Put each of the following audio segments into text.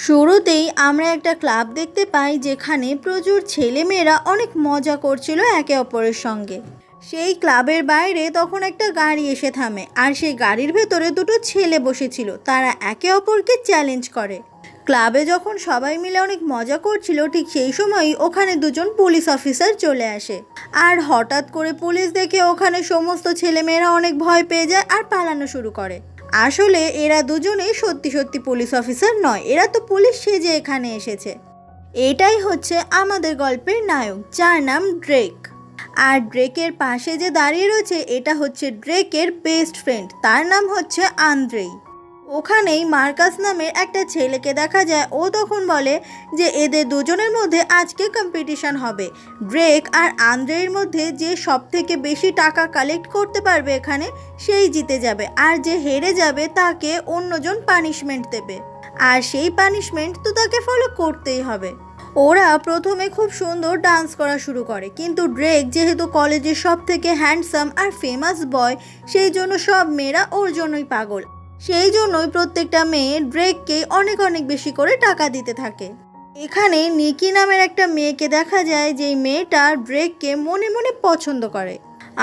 শুরুতেই আমরা একটা ক্লাব দেখতে পাই যেখানে প্রচুর ছেলেমেয়েরা অনেক মজা করছিল একে অপরের সঙ্গে। সেই ক্লাবের বাইরে তখন একটা গাড়ি এসে থামে, আর সেই গাড়ির ভেতরে দুটো ছেলে বসেছিল। তারা একে অপরকে চ্যালেঞ্জ করে। ক্লাবে যখন সবাই মিলে অনেক মজা করছিল, ঠিক সেই সময়ই ওখানে দুজন পুলিশ অফিসার চলে আসে। আর হঠাৎ করে পুলিশ দেখে ওখানে সমস্ত ছেলেমেয়েরা অনেক ভয় পেয়ে যায় আর পালানো শুরু করে। আসলে এরা দুজনেই সত্যি সত্যি পুলিশ অফিসার নয়, এরা তো পুলিশ সেজে এখানে এসেছে। এটাই হচ্ছে আমাদের গল্পের নায়ক, যার নাম ড্রেক। আর ড্রেকের পাশে যে দাঁড়িয়ে রয়েছে এটা হচ্ছে ড্রেকের বেস্ট ফ্রেন্ড, তার নাম হচ্ছে আন্দ্রেই। ওখানেই মার্কাস নামের একটা ছেলেকে দেখা যায়। ও তখন বলে যে এদের দুজনের মধ্যে আজকে কম্পিটিশন হবে। ড্রেক আর আন্দ্রের মধ্যে যে সব থেকে বেশি টাকা কালেক্ট করতে পারবে এখানে, সেই জিতে যাবে। আর যে হেরে যাবে তাকে অন্যজন পানিশমেন্ট দেবে। আর সেই পানিশমেন্ট তো তাকে ফলো করতেই হবে। ওরা প্রথমে খুব সুন্দর ডান্স করা শুরু করে, কিন্তু ড্রেক যেহেতু কলেজের সব থেকে হ্যান্ডসাম আর ফেমাস বয়, সেই জন্য সব মেয়েরা ওর জন্যই পাগল। সেই জন্যই প্রত্যেকটা মেয়ে ড্রেককে অনেক অনেক বেশি করে টাকা দিতে থাকে। এখানে নিকি নামের একটা মেয়েকে দেখা যায়, যেই মেয়েটা ড্রেককে মনে মনে পছন্দ করে।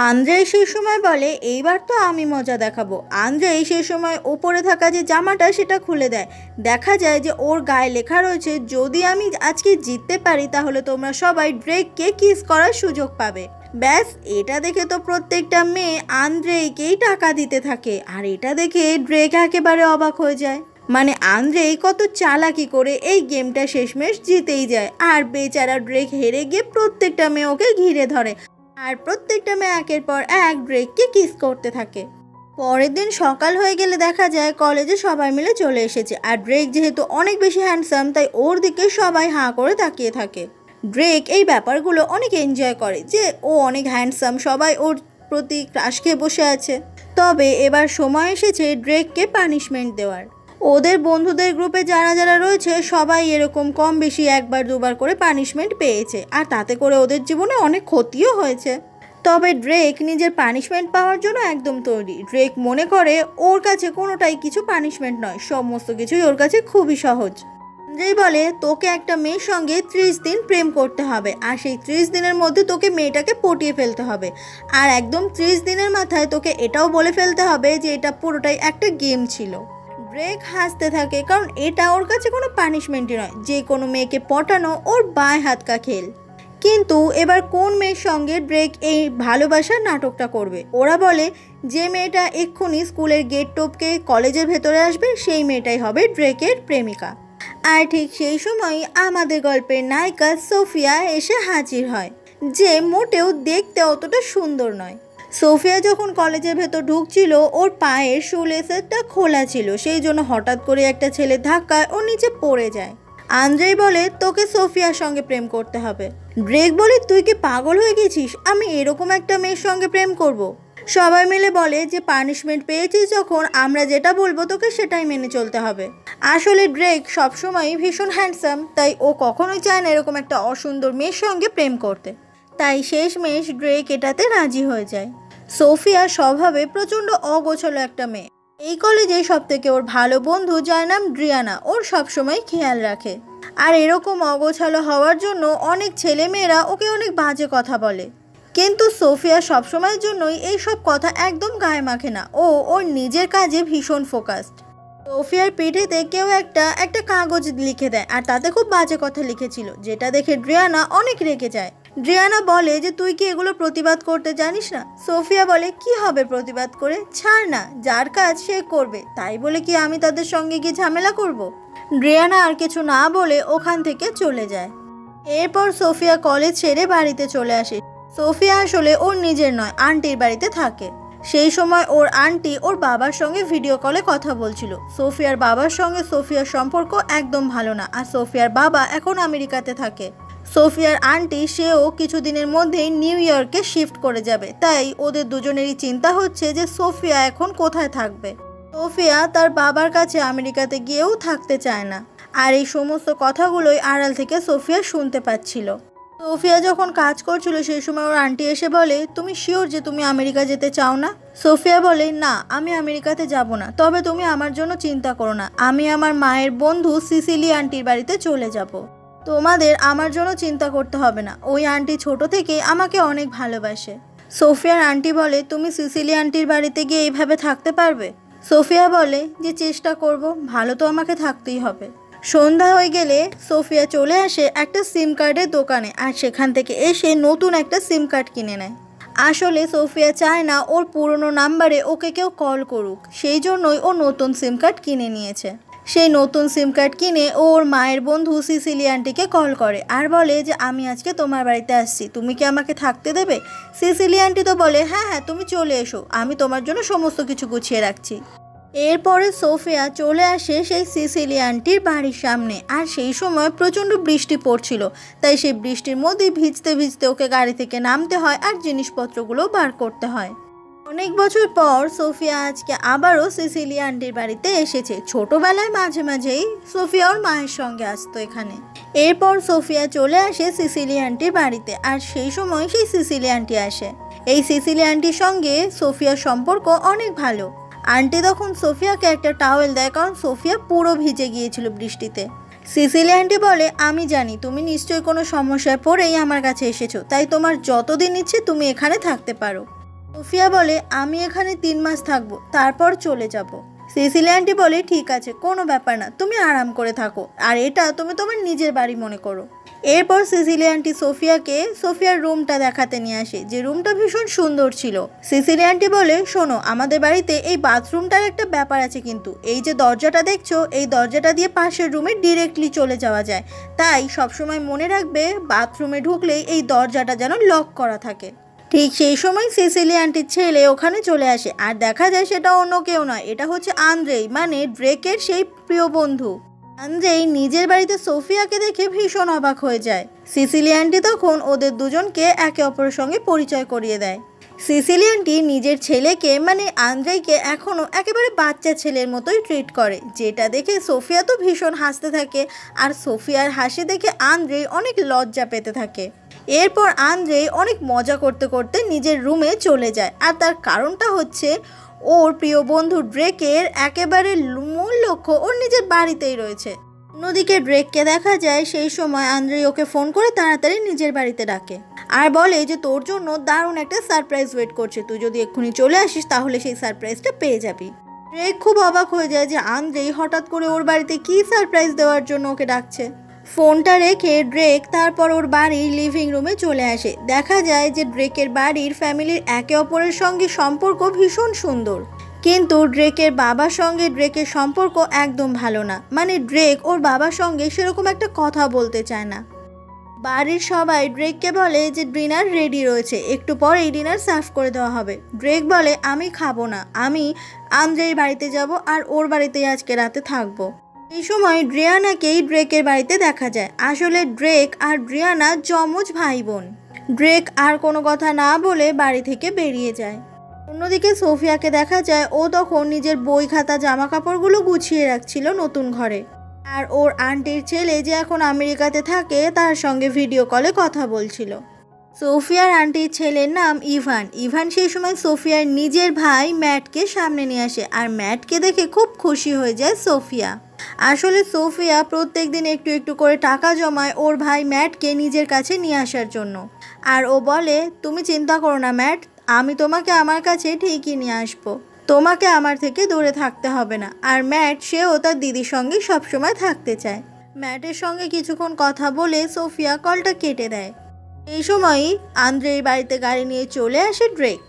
আন্দ্রেই সেই সময় বলে এইবার তো আমি মজা দেখাবো। আন্দ্রেই সেই সময় ওপরে থাকা যে জামাটা সেটা খুলে দেয়। দেখা যায় যে ওর গায়ে লেখা রয়েছে, যদি আমি আজকে জিততে পারি তাহলে তোমরা সবাই ড্রেককে কিস করার সুযোগ পাবে। ব্যাস, এটা দেখে তো প্রত্যেকটা মেয়ে আন্দ্রেইকেই টাকা দিতে থাকে। আর এটা দেখে ড্রেক একেবারে অবাক হয়ে যায়। মানে আন্দ্রেই কত চালাকি করে এই গেমটা শেষমেশ জিতেই যায়। আর বেচারা ড্রেক হেরে গিয়ে প্রত্যেকটা মেয়ে ওকে ঘিরে ধরে, আর প্রত্যেকটা মেয়ে একের পর এক ড্রেককে কিস করতে থাকে। পরের দিন সকাল হয়ে গেলে দেখা যায় কলেজে সবাই মিলে চলে এসেছে। আর ড্রেক যেহেতু অনেক বেশি হ্যান্ডসাম, তাই ওর দিকে সবাই হাঁ করে তাকিয়ে থাকে। ড্রেক এই ব্যাপারগুলো অনেক এনজয় করে যে ও অনেক হ্যান্ডসাম, সবাই ওর প্রতি ক্রাশ খেয়ে বসে আছে। তবে এবার সময় এসেছে ড্রেককে পানিশমেন্ট দেওয়ার। ওদের বন্ধুদের গ্রুপে যারা যারা রয়েছে সবাই এরকম কম বেশি একবার দুবার করে পানিশমেন্ট পেয়েছে, আর তাতে করে ওদের জীবনে অনেক ক্ষতিও হয়েছে। তবে ড্রেক নিজের পানিশমেন্ট পাওয়ার জন্য একদম তৈরি। ড্রেক মনে করে ওর কাছে কোনোটাই কিছু পানিশমেন্ট নয়, সমস্ত কিছুই ওর কাছে খুবই সহজ। যেই বলে তোকে একটা মেয়ের সঙ্গে 30 দিন প্রেম করতে হবে, আর সেই 30 দিনের মধ্যে তোকে মেয়েটাকে পটিয়ে ফেলতে হবে। আর একদম 30 দিনের মাথায় তোকে এটাও বলে ফেলতে হবে যে এটা পুরোটাই একটা গেম ছিল। ড্রেক হাসতে থাকে, কারণ এটা ওর কাছে কোনো পানিশমেন্টই নয়, যে কোনো মেয়েকে পটানো ওর বাঁয়ে হাত কা খেল। কিন্তু এবার কোন মেয়ের সঙ্গে ড্রেক এই ভালোবাসার নাটকটা করবে? ওরা বলে যে মেয়েটা এক্ষুনি স্কুলের গেট টপকে কলেজের ভেতরে আসবে সেই মেয়েটাই হবে ড্রেকের প্রেমিকা। আর ঠিক সেই সময় আমাদের গল্পের নায়িকা সোফিয়া এসে হাজির হয়, যে মোটেও দেখতে অতটা সুন্দর নয়। সোফিয়া যখন কলেজের ভেতর ঢুকছিল, ওর পায়ের শুলেসটা খোলা ছিল, সেই জন্য হঠাৎ করে একটা ছেলে ধাক্কায় ও নিচে পড়ে যায়। আন্দ্রেই বলে তোকে সোফিয়ার সঙ্গে প্রেম করতে হবে। ড্রেক বলে তুই কি পাগল হয়ে গেছিস? আমি এরকম একটা মেয়ের সঙ্গে প্রেম করব? সবাই মিলে বলে যে পানিশমেন্ট পেয়েছিস যখন, আমরা যেটা বলবো তোকে সেটাই মেনে চলতে হবে। আসলে ড্রেক সবসময়ই ভীষণ হ্যান্ডসাম, তাই ও কখনোই চায় না এরকম একটা অসুন্দর মেয়ের সঙ্গে প্রেম করতে। তাই শেষমেশ ড্রেক এটাতে রাজি হয়ে যায়। সোফিয়া স্বভাবে প্রচণ্ড অগোছালো একটা মেয়ে। এই কলেজে সব থেকে ওর ভালো বন্ধু, যার নাম ড্রিয়ানা, ওর সবসময় খেয়াল রাখে। আর এরকম অগোছালো হওয়ার জন্য অনেক ছেলেমেয়েরা ওকে অনেক বাজে কথা বলে। কিন্তু সোফিয়া সবসময়ের জন্যই এইসব কথা একদম গায়ে মাখে না। ও ওর নিজের কাজে ভীষণ ফোকাসড। সোফিয়ার পিঠেতে কেউ একটা কাগজ লিখে দেয়, আর তাতে খুব বাজে কথা লিখেছিল, যেটা দেখে ড্রিয়ানা অনেক রেগে যায়। ড্রিয়ানা বলে যে তুই কি এগুলো প্রতিবাদ করতে জানিস না? সোফিয়া বলে কি হবে প্রতিবাদ করে, ছাড় না, যার কাজ সে করবে, তাই বলে কি আমি তাদের সঙ্গে গিয়ে ঝামেলা করব? ড্রিয়ানা আর কিছু না বলে ওখান থেকে চলে যায়। এরপর সোফিয়া কলেজ ছেড়ে বাড়িতে চলে আসে। সোফিয়া আসলে ওর নিজের নয়, আন্টির বাড়িতে থাকে। সেই সময় ওর আন্টি ওর বাবার সঙ্গে ভিডিও কলে কথা বলছিল। সোফিয়ার বাবার সঙ্গে সোফিয়ার সম্পর্ক একদম ভালো না, আর সোফিয়ার বাবা এখন আমেরিকাতে থাকে। সোফিয়ার আন্টি সেও কিছুদিনের মধ্যেই নিউ ইয়র্কে শিফট করে যাবে, তাই ওদের দুজনেরই চিন্তা হচ্ছে যে সোফিয়া এখন কোথায় থাকবে। সোফিয়া তার বাবার কাছে আমেরিকাতে গিয়েও থাকতে চায় না। আর এই সমস্ত কথাগুলোই আড়াল থেকে সোফিয়া শুনতে পাচ্ছিল। সোফিয়া যখন কাজ করছিল সেই সময় ওর আন্টি এসে বলে, তুমি শিওর যে তুমি আমেরিকা যেতে চাও না? সোফিয়া বলে, না আমি আমেরিকাতে যাব না, তবে তুমি আমার জন্য চিন্তা করো না, আমি আমার মায়ের বন্ধু সিসিলি আন্টির বাড়িতে চলে যাব। তোমাদের আমার জন্য চিন্তা করতে হবে না, ওই আন্টি ছোট থেকে আমাকে অনেক ভালোবাসে। সোফিয়ার আন্টি বলে, তুমি সিসিলি আন্টির বাড়িতে গিয়ে এইভাবে থাকতে পারবে? সোফিয়া বলে যে চেষ্টা করব, ভালো তো আমাকে থাকতেই হবে। সন্ধ্যা হয়ে গেলে সোফিয়া চলে আসে একটা সিম কার্ডের দোকানে, আর সেখান থেকে এসে নতুন একটা সিম কার্ড কিনে নেয়। আসলে সোফিয়া চায় না ওর পুরনো নাম্বারে ওকে কেউ কল করুক, সেই জন্যই ও নতুন সিম কার্ড কিনে নিয়েছে। সেই নতুন সিম কার্ড কিনে ওর মায়ের বন্ধু সিসিলি আন্টিকে কল করে আর বলে যে আমি আজকে তোমার বাড়িতে আসছি, তুমি কি আমাকে থাকতে দেবে? সিসিলি আন্টি তো বলে, হ্যাঁ হ্যাঁ তুমি চলে এসো, আমি তোমার জন্য সমস্ত কিছু গুছিয়ে রাখছি। এরপরে সোফিয়া চলে আসে সেই সিসিলি আন্টির বাড়ির সামনে, আর সেই সময় প্রচণ্ড বৃষ্টি পড়ছিল, তাই সেই বৃষ্টির মধ্যে ভিজতে ভিজতে ওকে গাড়ি থেকে নামতে হয় আর জিনিসপত্রগুলো বার করতে হয়। অনেক বছর পর সোফিয়া আজকে আবারও সিসিলি আন্টির বাড়িতে এসেছে। ছোটবেলায় মাঝে মাঝেই সোফিয়া ওর মায়ের সঙ্গে আসতো এখানে। এরপর সোফিয়া চলে আসে সিসিলি আন্টির বাড়িতে, আর সেই সময় সেই সিসিলি আন্টি আসে। এই সিসিলি আন্টির সঙ্গে সোফিয়ার সম্পর্ক অনেক ভালো। আন্টি তখন সোফিয়াকে একটা টাওয়েল দেয়, কারণ সোফিয়া পুরো ভিজে গিয়েছিল বৃষ্টিতে। সিসিলি আন্টি বলে, আমি জানি তুমি নিশ্চয়ই কোনো সমস্যায় পড়েই আমার কাছে এসেছো, তাই তোমার যতদিন ইচ্ছে তুমি এখানে থাকতে পারো। সোফিয়া বলে, আমি এখানে 3 মাস থাকবো, তারপর চলে যাব। সিসিলি আন্টি বলে, ঠিক আছে কোনো ব্যাপার না, তুমি আরাম করে থাকো, আর এটা তুমি তোমার নিজের বাড়ি মনে করো। এরপর সিসিলি আন্টি সোফিয়াকে সোফিয়ার রুমটা দেখাতে নিয়ে আসে, যে রুমটা ভীষণ সুন্দর ছিল। সিসিলি আন্টি বলে, শোনো আমাদের বাড়িতে এই বাথরুমটার একটা ব্যাপার আছে, কিন্তু এই যে দরজাটা দেখছো, এই দরজাটা দিয়ে পাশের রুমে ডিরেক্টলি চলে যাওয়া যায়, তাই সবসময় মনে রাখবে বাথরুমে ঢুকলেই এই দরজাটা যেন লক করা থাকে। ঠিক সেই সময় সিসিলি আন্টির ছেলে ওখানে চলে আসে, আর দেখা যায় সেটা অন্য কেউ নয়, এটা হচ্ছে আন্দ্রেই, মানে ড্রেকের সেই প্রিয় বন্ধু। আন্দ্রেই নিজের বাড়িতে সোফিয়াকে দেখে ভীষণ অবাক হয়ে যায়। সিসিলি আন্টি তখন ওদের দুজনকে একে অপরের সঙ্গে পরিচয় করিয়ে দেয়। সিসিলি আন্টি নিজের ছেলেকে মানে আন্দ্রেইকে এখনও একেবারে বাচ্চা ছেলের মতোই ট্রিট করে, যেটা দেখে সোফিয়া তো ভীষণ হাসতে থাকে, আর সোফিয়ার হাসি দেখে আন্দ্রেই অনেক লজ্জা পেতে থাকে। এরপর আন্দ্রেই অনেক মজা করতে করতে নিজের রুমে চলে যায়, আর তার কারণটা হচ্ছে ওর প্রিয় বন্ধু ড্রেকের একেবারে মূল লক্ষ্য ওর নিজের বাড়িতেই রয়েছে। অন্যদিকে ড্রেককে দেখা যায় সেই সময় আন্দ্রেই ওকে ফোন করে তাড়াতাড়ি নিজের বাড়িতে ডাকে, আর বলে যে তোর জন্য দারুণ একটা সারপ্রাইজ ওয়েট করছে, তুই যদি এক্ষুনি চলে আসিস তাহলে সেই সারপ্রাইজটা পেয়ে যাবি। ড্রেক খুব অবাক হয়ে যায় যে আন্দ্রেই হঠাৎ করে ওর বাড়িতে কী সারপ্রাইজ দেওয়ার জন্য ওকে ডাকছে। ফোনটা রেখে ড্রেক তারপর ওর বাড়ির লিভিং রুমে চলে আসে। দেখা যায় যে ড্রেকের বাড়ির ফ্যামিলির একে অপরের সঙ্গে সম্পর্ক ভীষণ সুন্দর, কিন্তু ড্রেকের বাবার সঙ্গে ড্রেকের সম্পর্ক একদম ভালো না, মানে ড্রেক ওর বাবার সঙ্গে সেরকম একটা কথা বলতে চায় না। বাড়ির সবাই ড্রেককে বলে যে ডিনার রেডি রয়েছে, একটু পরেই ডিনার সার্ভ করে দেওয়া হবে। ড্রেক বলে, আমি খাবো না, আমি আন্দ্রের বাড়িতে যাব, আর ওর বাড়িতেই আজকে রাতে থাকবো। এই সময় ড্রিয়ানাকেই ড্রেকের বাড়িতে দেখা যায়। আসলে ড্রেক আর ড্রিয়ানা যমজ ভাই বোন। ড্রেক আর কোনো কথা না বলে বাড়ি থেকে বেরিয়ে যায়। অন্যদিকে সোফিয়াকে দেখা যায় ও তখন নিজের বই খাতা জামা কাপড়গুলো গুছিয়ে রাখছিল নতুন ঘরে, আর ওর আন্টির ছেলে যে এখন আমেরিকাতে থাকে তার সঙ্গে ভিডিও কলে কথা বলছিল। সোফিয়ার আন্টির ছেলের নাম ইভান। ইভান সেই সময় সোফিয়ার নিজের ভাই ম্যাটকে সামনে নিয়ে আসে, আর ম্যাটকে দেখে খুব খুশি হয়ে যায় সোফিয়া। আসলে সোফিয়া প্রত্যেক দিন একটু একটু করে টাকা জমায় ওর ভাই ম্যাটকে নিজের কাছে নিয়ে আসার জন্য, আর ও বলে, তুমি চিন্তা করো না ম্যাট, আমি তোমাকে আমার কাছে ঠিকই নিয়ে আসবো, তোমাকে আমার থেকে দূরে থাকতে হবে না। আর ম্যাট সেও তার দিদির সঙ্গে সবসময় থাকতে চায়। ম্যাটের সঙ্গে কিছুক্ষণ কথা বলে সোফিয়া কলটা কেটে দেয়। এই সময়ই আন্দ্রের বাড়িতে গাড়ি নিয়ে চলে আসে ড্রেক।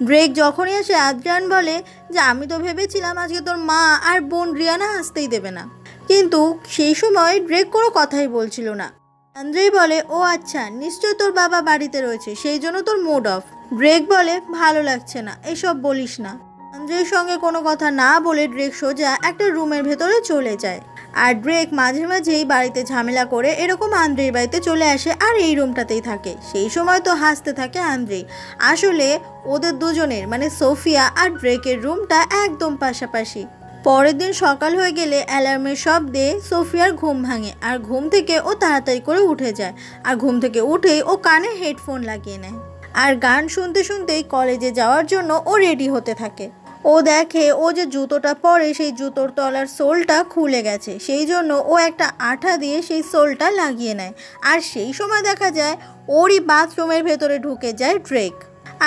ড্রেক যখনই আসে আদ্রিয়ান বলে যে আমি তো ভেবেছিলাম আজকে তোর মা আর বোন রিয়ানা আসতেই দেবে না, কিন্তু সেই সময় ড্রেক কোনো কথাই বলছিল না। আন্দ্রেই বলে, ও আচ্ছা নিশ্চয় তোর বাবা বাড়িতে রয়েছে সেই জন্য তোর মুড অফ। ড্রেক বলে, ভালো লাগছে না, এসব বলিস না। আন্দ্রের সঙ্গে কোনো কথা না বলে ড্রেক সোজা একটা রুমের ভেতরে চলে যায়, আর ড্রেক মাঝে মাঝেই বাড়িতে ঝামেলা করে এরকম আন্দ্রের বাড়িতে চলে আসে আর এই রুমটাতেই থাকে। সেই সময় তো হাসতে থাকে আন্দ্রেই। আসলে ওদের দুজনের মানে সোফিয়া আর ড্রেকের রুমটা একদম পাশাপাশি। পরের দিন সকাল হয়ে গেলে অ্যালার্মের শব্দে সোফিয়ার ঘুম ভাঙে আর ঘুম থেকে ও তাড়াতাড়ি করে উঠে যায়। আর ঘুম থেকে উঠেই ও কানে হেডফোন লাগিয়ে নেয় আর গান শুনতে শুনতেই কলেজে যাওয়ার জন্য ও রেডি হতে থাকে। ও দেখে ও যে জুতোটা পরে সেই জুতোর তলার সোলটা খুলে গেছে, সেই জন্য ও একটা আঠা দিয়ে সেই সোলটা লাগিয়ে নেয়। আর সেই সময় দেখা যায় ওরই বাথরুমের ভেতরে ঢুকে যায় ড্রেক।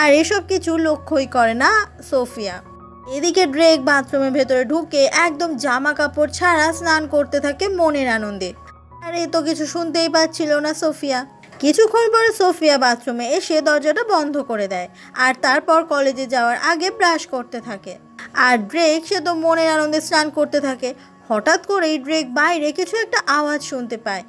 আর এসব কিছু লক্ষ্যই করে না সোফিয়া। এদিকে ড্রেক বাথরুমের ভেতরে ঢুকে একদম জামা কাপড় ছাড়া স্নান করতে থাকে মনের আনন্দে। আর এ তো কিছু শুনতেই পাচ্ছিল না সোফিয়া। কিছুক্ষণ পরে সোফিয়া বাথরুমে এসে দরজাটা বন্ধ করে দেয় আর তারপর কলেজে যাওয়ার আগে ব্রাশ করতে থাকে। আর ড্রেক সে তো মনের আনন্দে স্নান করতে থাকে। হঠাৎ করেই ড্রেক বাইরে কিছু একটা আওয়াজ শুনতে পায়।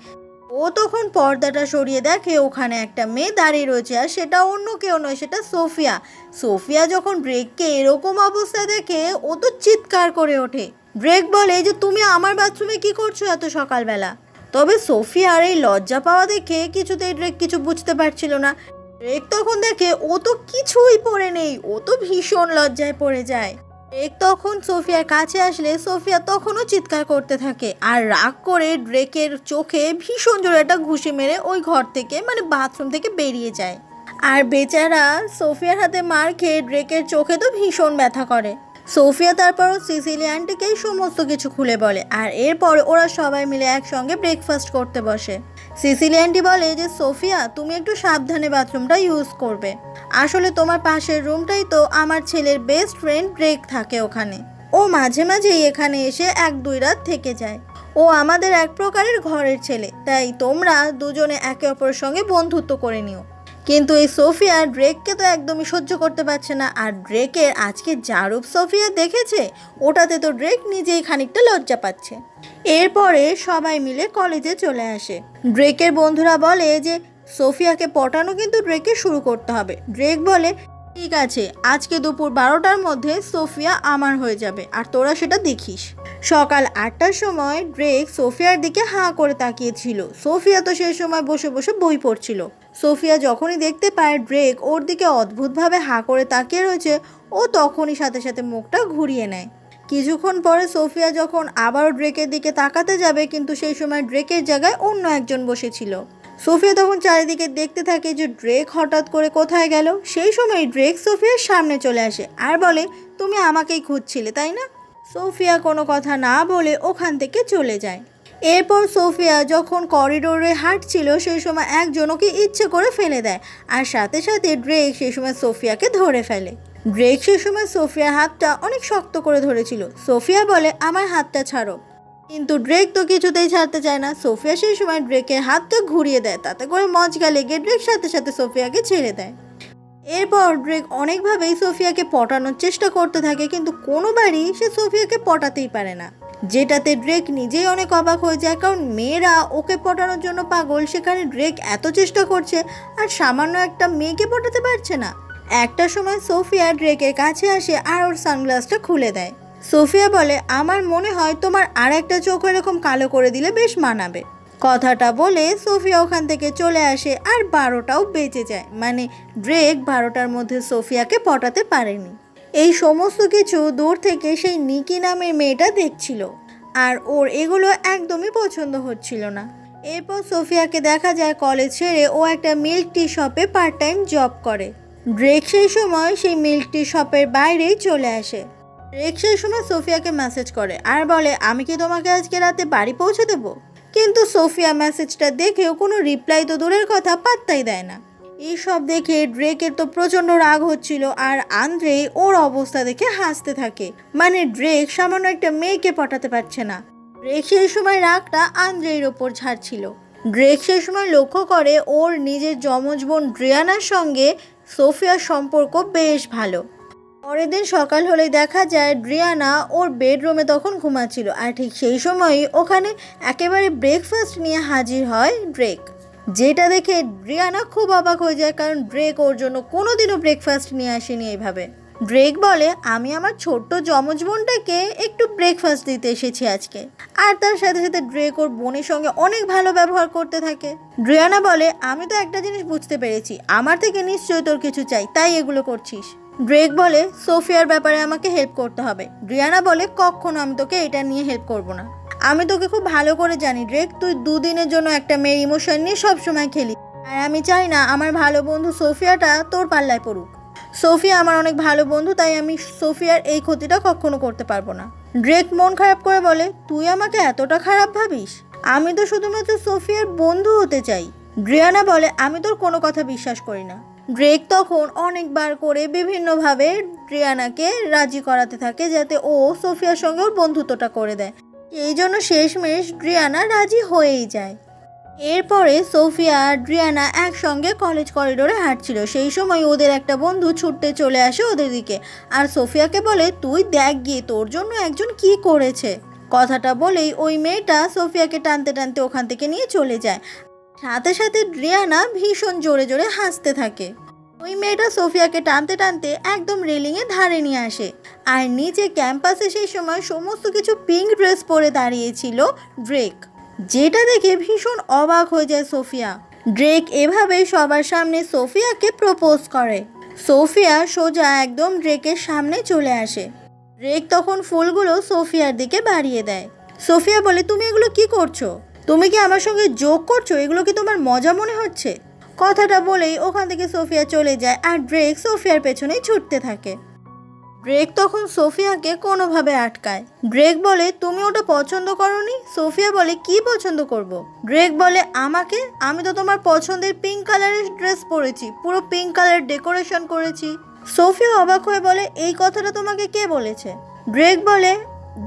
ও তখন পর্দাটা সরিয়ে দেখে ওখানে একটা মেয়ে দাঁড়িয়ে রয়েছে আর সেটা অন্য কেউ নয়, সেটা সোফিয়া। সোফিয়া যখন ড্রেককে এরকম অবস্থায় দেখে ও তো চিৎকার করে ওঠে। ড্রেক বলে যে তুমি আমার বাথরুমে কি করছো এত সকালবেলা? তবে সোফিয়ার এই লজ্জা পাওয়া দেখে কিছুতেই ড্রেক কিছু বুঝতে পারছিল না। ড্রেক তখন দেখে ও তো কিছুই পরে নেই, ও তো ভীষণ লজ্জায় পড়ে যায়। ড্রেক তখন সোফিয়ার কাছে আসলে সোফিয়া তখনও চিৎকার করতে থাকে আর রাগ করে ড্রেকের চোখে ভীষণ জোরে একটা ঘুষি মেরে ওই ঘর থেকে মানে বাথরুম থেকে বেরিয়ে যায়। আর বেচারা সোফিয়ার হাতে মার খেয়ে ড্রেকের চোখে তো ভীষণ ব্যথা করে। সোফিয়া তারপরও সিসিলি আন্টিকেই সমস্ত কিছু খুলে বলে আর এরপর ওরা সবাই মিলে একসঙ্গে ব্রেকফাস্ট করতে বসে। সিসিলি আন্টি বলে যে সোফিয়া তুমি একটু সাবধানে বাথরুমটা ইউজ করবে। আসলে তোমার পাশের রুমটাই তো আমার ছেলের বেস্ট ফ্রেন্ড ড্রেক থাকে ওখানে। ও মাঝে মাঝেই এখানে এসে 1-2 রাত থেকে যায়। ও আমাদের এক প্রকারের ঘরের ছেলে, তাই তোমরা দুজনে একে অপরের সঙ্গে বন্ধুত্ব করে নিও। কিন্তু এই সোফিয়া ড্রেককে তো একদমই সহ্য করতে পারছে না। আর ড্রেকের আজকে যা রূপ সোফিয়া দেখেছে ওটাতে তো ড্রেক নিজেই খানিকটা লজ্জা পাচ্ছে। এরপরে সবাই মিলে কলেজে চলে আসে। ড্রেকের বন্ধুরা বলে যে সোফিয়াকে পটানো কিন্তু ড্রেককে শুরু করতে হবে। ড্রেক বলে ঠিক আছে, আজকে দুপুর 12টার মধ্যে সোফিয়া আমার হয়ে যাবে আর তোরা সেটা দেখিস। সকাল 8টার সময় ড্রেক সোফিয়ার দিকে হাঁ করে তাকিয়েছিল। সোফিয়া তো সেই সময় বসে বসে বই পড়ছিল। সোফিয়া যখনই দেখতে পায় ড্রেক ওর দিকে অদ্ভুতভাবে হাঁ করে তাকিয়ে রয়েছে, ও তখনই সাথে সাথে মুখটা ঘুরিয়ে নেয়। কিছুক্ষণ পরে সোফিয়া যখন আবারও ড্রেকের দিকে তাকাতে যাবে কিন্তু সেই সময় ড্রেকের জায়গায় অন্য একজন বসেছিল। সোফিয়া তখন চারিদিকে দেখতে থাকে যে ড্রেক হঠাৎ করে কোথায় গেল। সেই সময় ড্রেক সোফিয়ার সামনে চলে আসে আর বলে তুমি আমাকেই খুঁজছিলে তাই না? সোফিয়া কোনো কথা না বলে ওখান থেকে চলে যায়। এরপর সোফিয়া যখন করিডোরে হাঁটছিল সেই সময় একজন ওকে ইচ্ছে করে ফেলে দেয় আর সাথে সাথে ড্রেক সেই সময় সোফিয়াকে ধরে ফেলে। ড্রেক সেই সময় সোফিয়ার হাতটা অনেক শক্ত করে ধরেছিল। সোফিয়া বলে আমার হাতটা ছাড়ো, কিন্তু ড্রেক তো কিছুতেই ছাড়তে চায় না। সোফিয়া সেই সময় ড্রেকের হাতটা ঘুরিয়ে দেয়, তাতে করে মচকা লেগে ড্রেক সাথে সাথে সোফিয়াকে ছেড়ে দেয়। এরপর ড্রেক অনেকভাবেই সোফিয়াকে পটানোর চেষ্টা করতে থাকে কিন্তু কোনোবারই সে সোফিয়াকে পটাতেই পারে না, যেটাতে ড্রেক নিজেই অনেক অবাক হয়ে যায়। কারণ মেয়েরা ওকে পটানোর জন্য পাগল, সেখানে ড্রেক এত চেষ্টা করছে আর সামান্য একটা মেয়েকে পটাতে পারছে না। একটা সময় সোফিয়া ড্রেকের কাছে আসে আর ওর সানগ্লাসটা খুলে দেয়। সোফিয়া বলে আমার মনে হয় তোমার আর একটা চোখ এরকম কালো করে দিলে বেশ মানাবে। কথাটা বলে সোফিয়া ওখান থেকে চলে আসে আর 12টাও বেজে যায়, মানে ড্রেক 12টার মধ্যে সোফিয়াকে পটাতে পারেনি। এই সমস্ত কিছু দূর থেকে সেই নিকি নামের মেয়েটা দেখছিল আর ওর এগুলো একদমই পছন্দ হচ্ছিল না। এরপর সোফিয়াকে দেখা যায় কলেজ ছেড়ে ও একটা মিল্ক টি শপে পার্ট টাইম জব করে। ড্রেক সেই সময় সেই মিল্ক টি শপের বাইরেই চলে আসে। ড্রেক সেই সময় সোফিয়াকে মেসেজ করে আর বলে আমি কি তোমাকে আজকে রাতে বাড়ি পৌঁছে দেবো? কিন্তু সোফিয়া মেসেজটা দেখেও কোনো রিপ্লাই তো দূরের কথা পাত্তাই দেয় না। এইসব দেখে ড্রেকের তো প্রচণ্ড রাগ হচ্ছিল আর আন্দ্রে ওর অবস্থা দেখে হাসতে থাকে, মানে ড্রেক সামান্য একটা মেয়েকে পটাতে পারছে না। ড্রেক সেই সময় রাগটা আন্দ্রের ওপর ঝাড়ছিল। ড্রেক সেই সময় লক্ষ্য করে ওর নিজের যমজ বোন ড্রিয়ানার সঙ্গে সোফিয়ার সম্পর্ক বেশ ভালো। পরের দিন সকাল হলেই দেখা যায় ড্রিয়ানা ওর বেডরুমে তখন ঘুমাচ্ছিল আর ঠিক সেই সময়ই ওখানে একেবারে ব্রেকফাস্ট নিয়ে হাজির হয় ড্রেক, যেটা দেখে ড্রিয়ানা খুব অবাক হয়ে যায় কারণ ড্রেক ওর জন্য কোনোদিনও ব্রেকফাস্ট নিয়ে আসেনি এইভাবে। ড্রেক বলে আমি আমার ছোট্ট যমজ বোনটাকে একটু ব্রেকফাস্ট দিতে এসেছি আজকে। আর তার সাথে সাথে ড্রেক ওর বোনের সঙ্গে অনেক ভালো ব্যবহার করতে থাকে। ড্রিয়ানা বলে আমি তো একটা জিনিস বুঝতে পেরেছি, আমার থেকে নিশ্চয়ই তোর কিছু চাই তাই এগুলো করছিস। ড্রেক বলে সোফিয়ার ব্যাপারে আমাকে হেল্প করতে হবে। ড্রিয়ানা বলে কখনো আমি তোকে এটা নিয়ে হেল্প করব না। আমি তোকে খুব ভালো করে জানি ড্রেক, তুই দুদিনের জন্য একটা মেয়ের ইমোশন নিয়ে সবসময় খেলি, আর আমি চাই না আমার ভালো বন্ধু সোফিয়াটা তোর পাল্লায় পড়ুক। সোফিয়া আমার অনেক ভালো বন্ধু, তাই আমি সোফিয়ার এই ক্ষতিটা কখনো করতে পারবো না। ড্রেক মন খারাপ করে বলে তুই আমাকে এতটা খারাপ ভাবিস? আমি তো শুধুমাত্র সোফিয়ার বন্ধু হতে চাই। ড্রিয়ানা বলে আমি তোর কোনো কথা বিশ্বাস করি না। ড্রেক তখন অনেকবার করে বিভিন্নভাবে ড্রিয়ানাকে রাজি করাতে থাকে যাতে ও সোফিয়ার সঙ্গে ওর বন্ধুত্বটা করে দেয়। এই জন্য শেষমেশ ড্রিয়ানা রাজি হয়েই যায়। এরপরে সোফিয়া আর ড্রিয়ানা একসঙ্গে কলেজ করিডোরে হাঁটছিল। সেই সময় ওদের একটা বন্ধু ছুটতে চলে আসে ওদের দিকে, আর সোফিয়াকে বলে তুই দেখ গিয়ে তোর জন্য একজন কি করেছে। কথাটা বলেই ওই মেয়েটা সোফিয়াকে টানতে টানতে ওখান থেকে নিয়ে চলে যায়। সাথে সাথে ড্রিয়ানা ভীষণ জোরে জোরে হাসতে থাকে। ওই মেয়েটা সোফিয়াকে টানতে টানতে একদম রেলিংয়ে ধারে নিয়ে আসে, আর নিচে ক্যাম্পাসে সেই সময় সমস্ত কিছু পিঙ্ক ড্রেস পরে দাঁড়িয়েছিল ড্রেক, যেটা দেখে ভীষণ অবাক হয়ে যায় সোফিয়া। ড্রেক এভাবে সবার সামনে সোফিয়াকে প্রপোজ করে। সোফিয়া সোজা একদম ড্রেকের সামনে চলে আসে। ড্রেক তখন ফুলগুলো সোফিয়ার দিকে বাড়িয়ে দেয়। সোফিয়া বলে তুমি এগুলো কি করছো? তুমি কি আমার সঙ্গে জোক করছো? এগুলো কি তোমার মজা মনে হচ্ছে? কথাটা বলেই ওখান থেকে সোফিয়া চলে যায়, আর ড্রেক সোফিয়ার পেছনেই ছুটতে থাকে। ড্রেক তখন সোফিয়াকে কোনোভাবে আটকায়। ড্রেক বলে তুমি ওটা পছন্দ করনি? সোফিয়া বলে কি পছন্দ করব? ড্রেক বলে আমি তো তোমার পছন্দের পিঙ্ক কালারের ড্রেস পরেছি, পুরো পিঙ্ক কালার ডেকোরেশন করেছি। সোফিয়া অবাক হয়ে বলে এই কথাটা তোমাকে কে বলেছে? ড্রেক বলে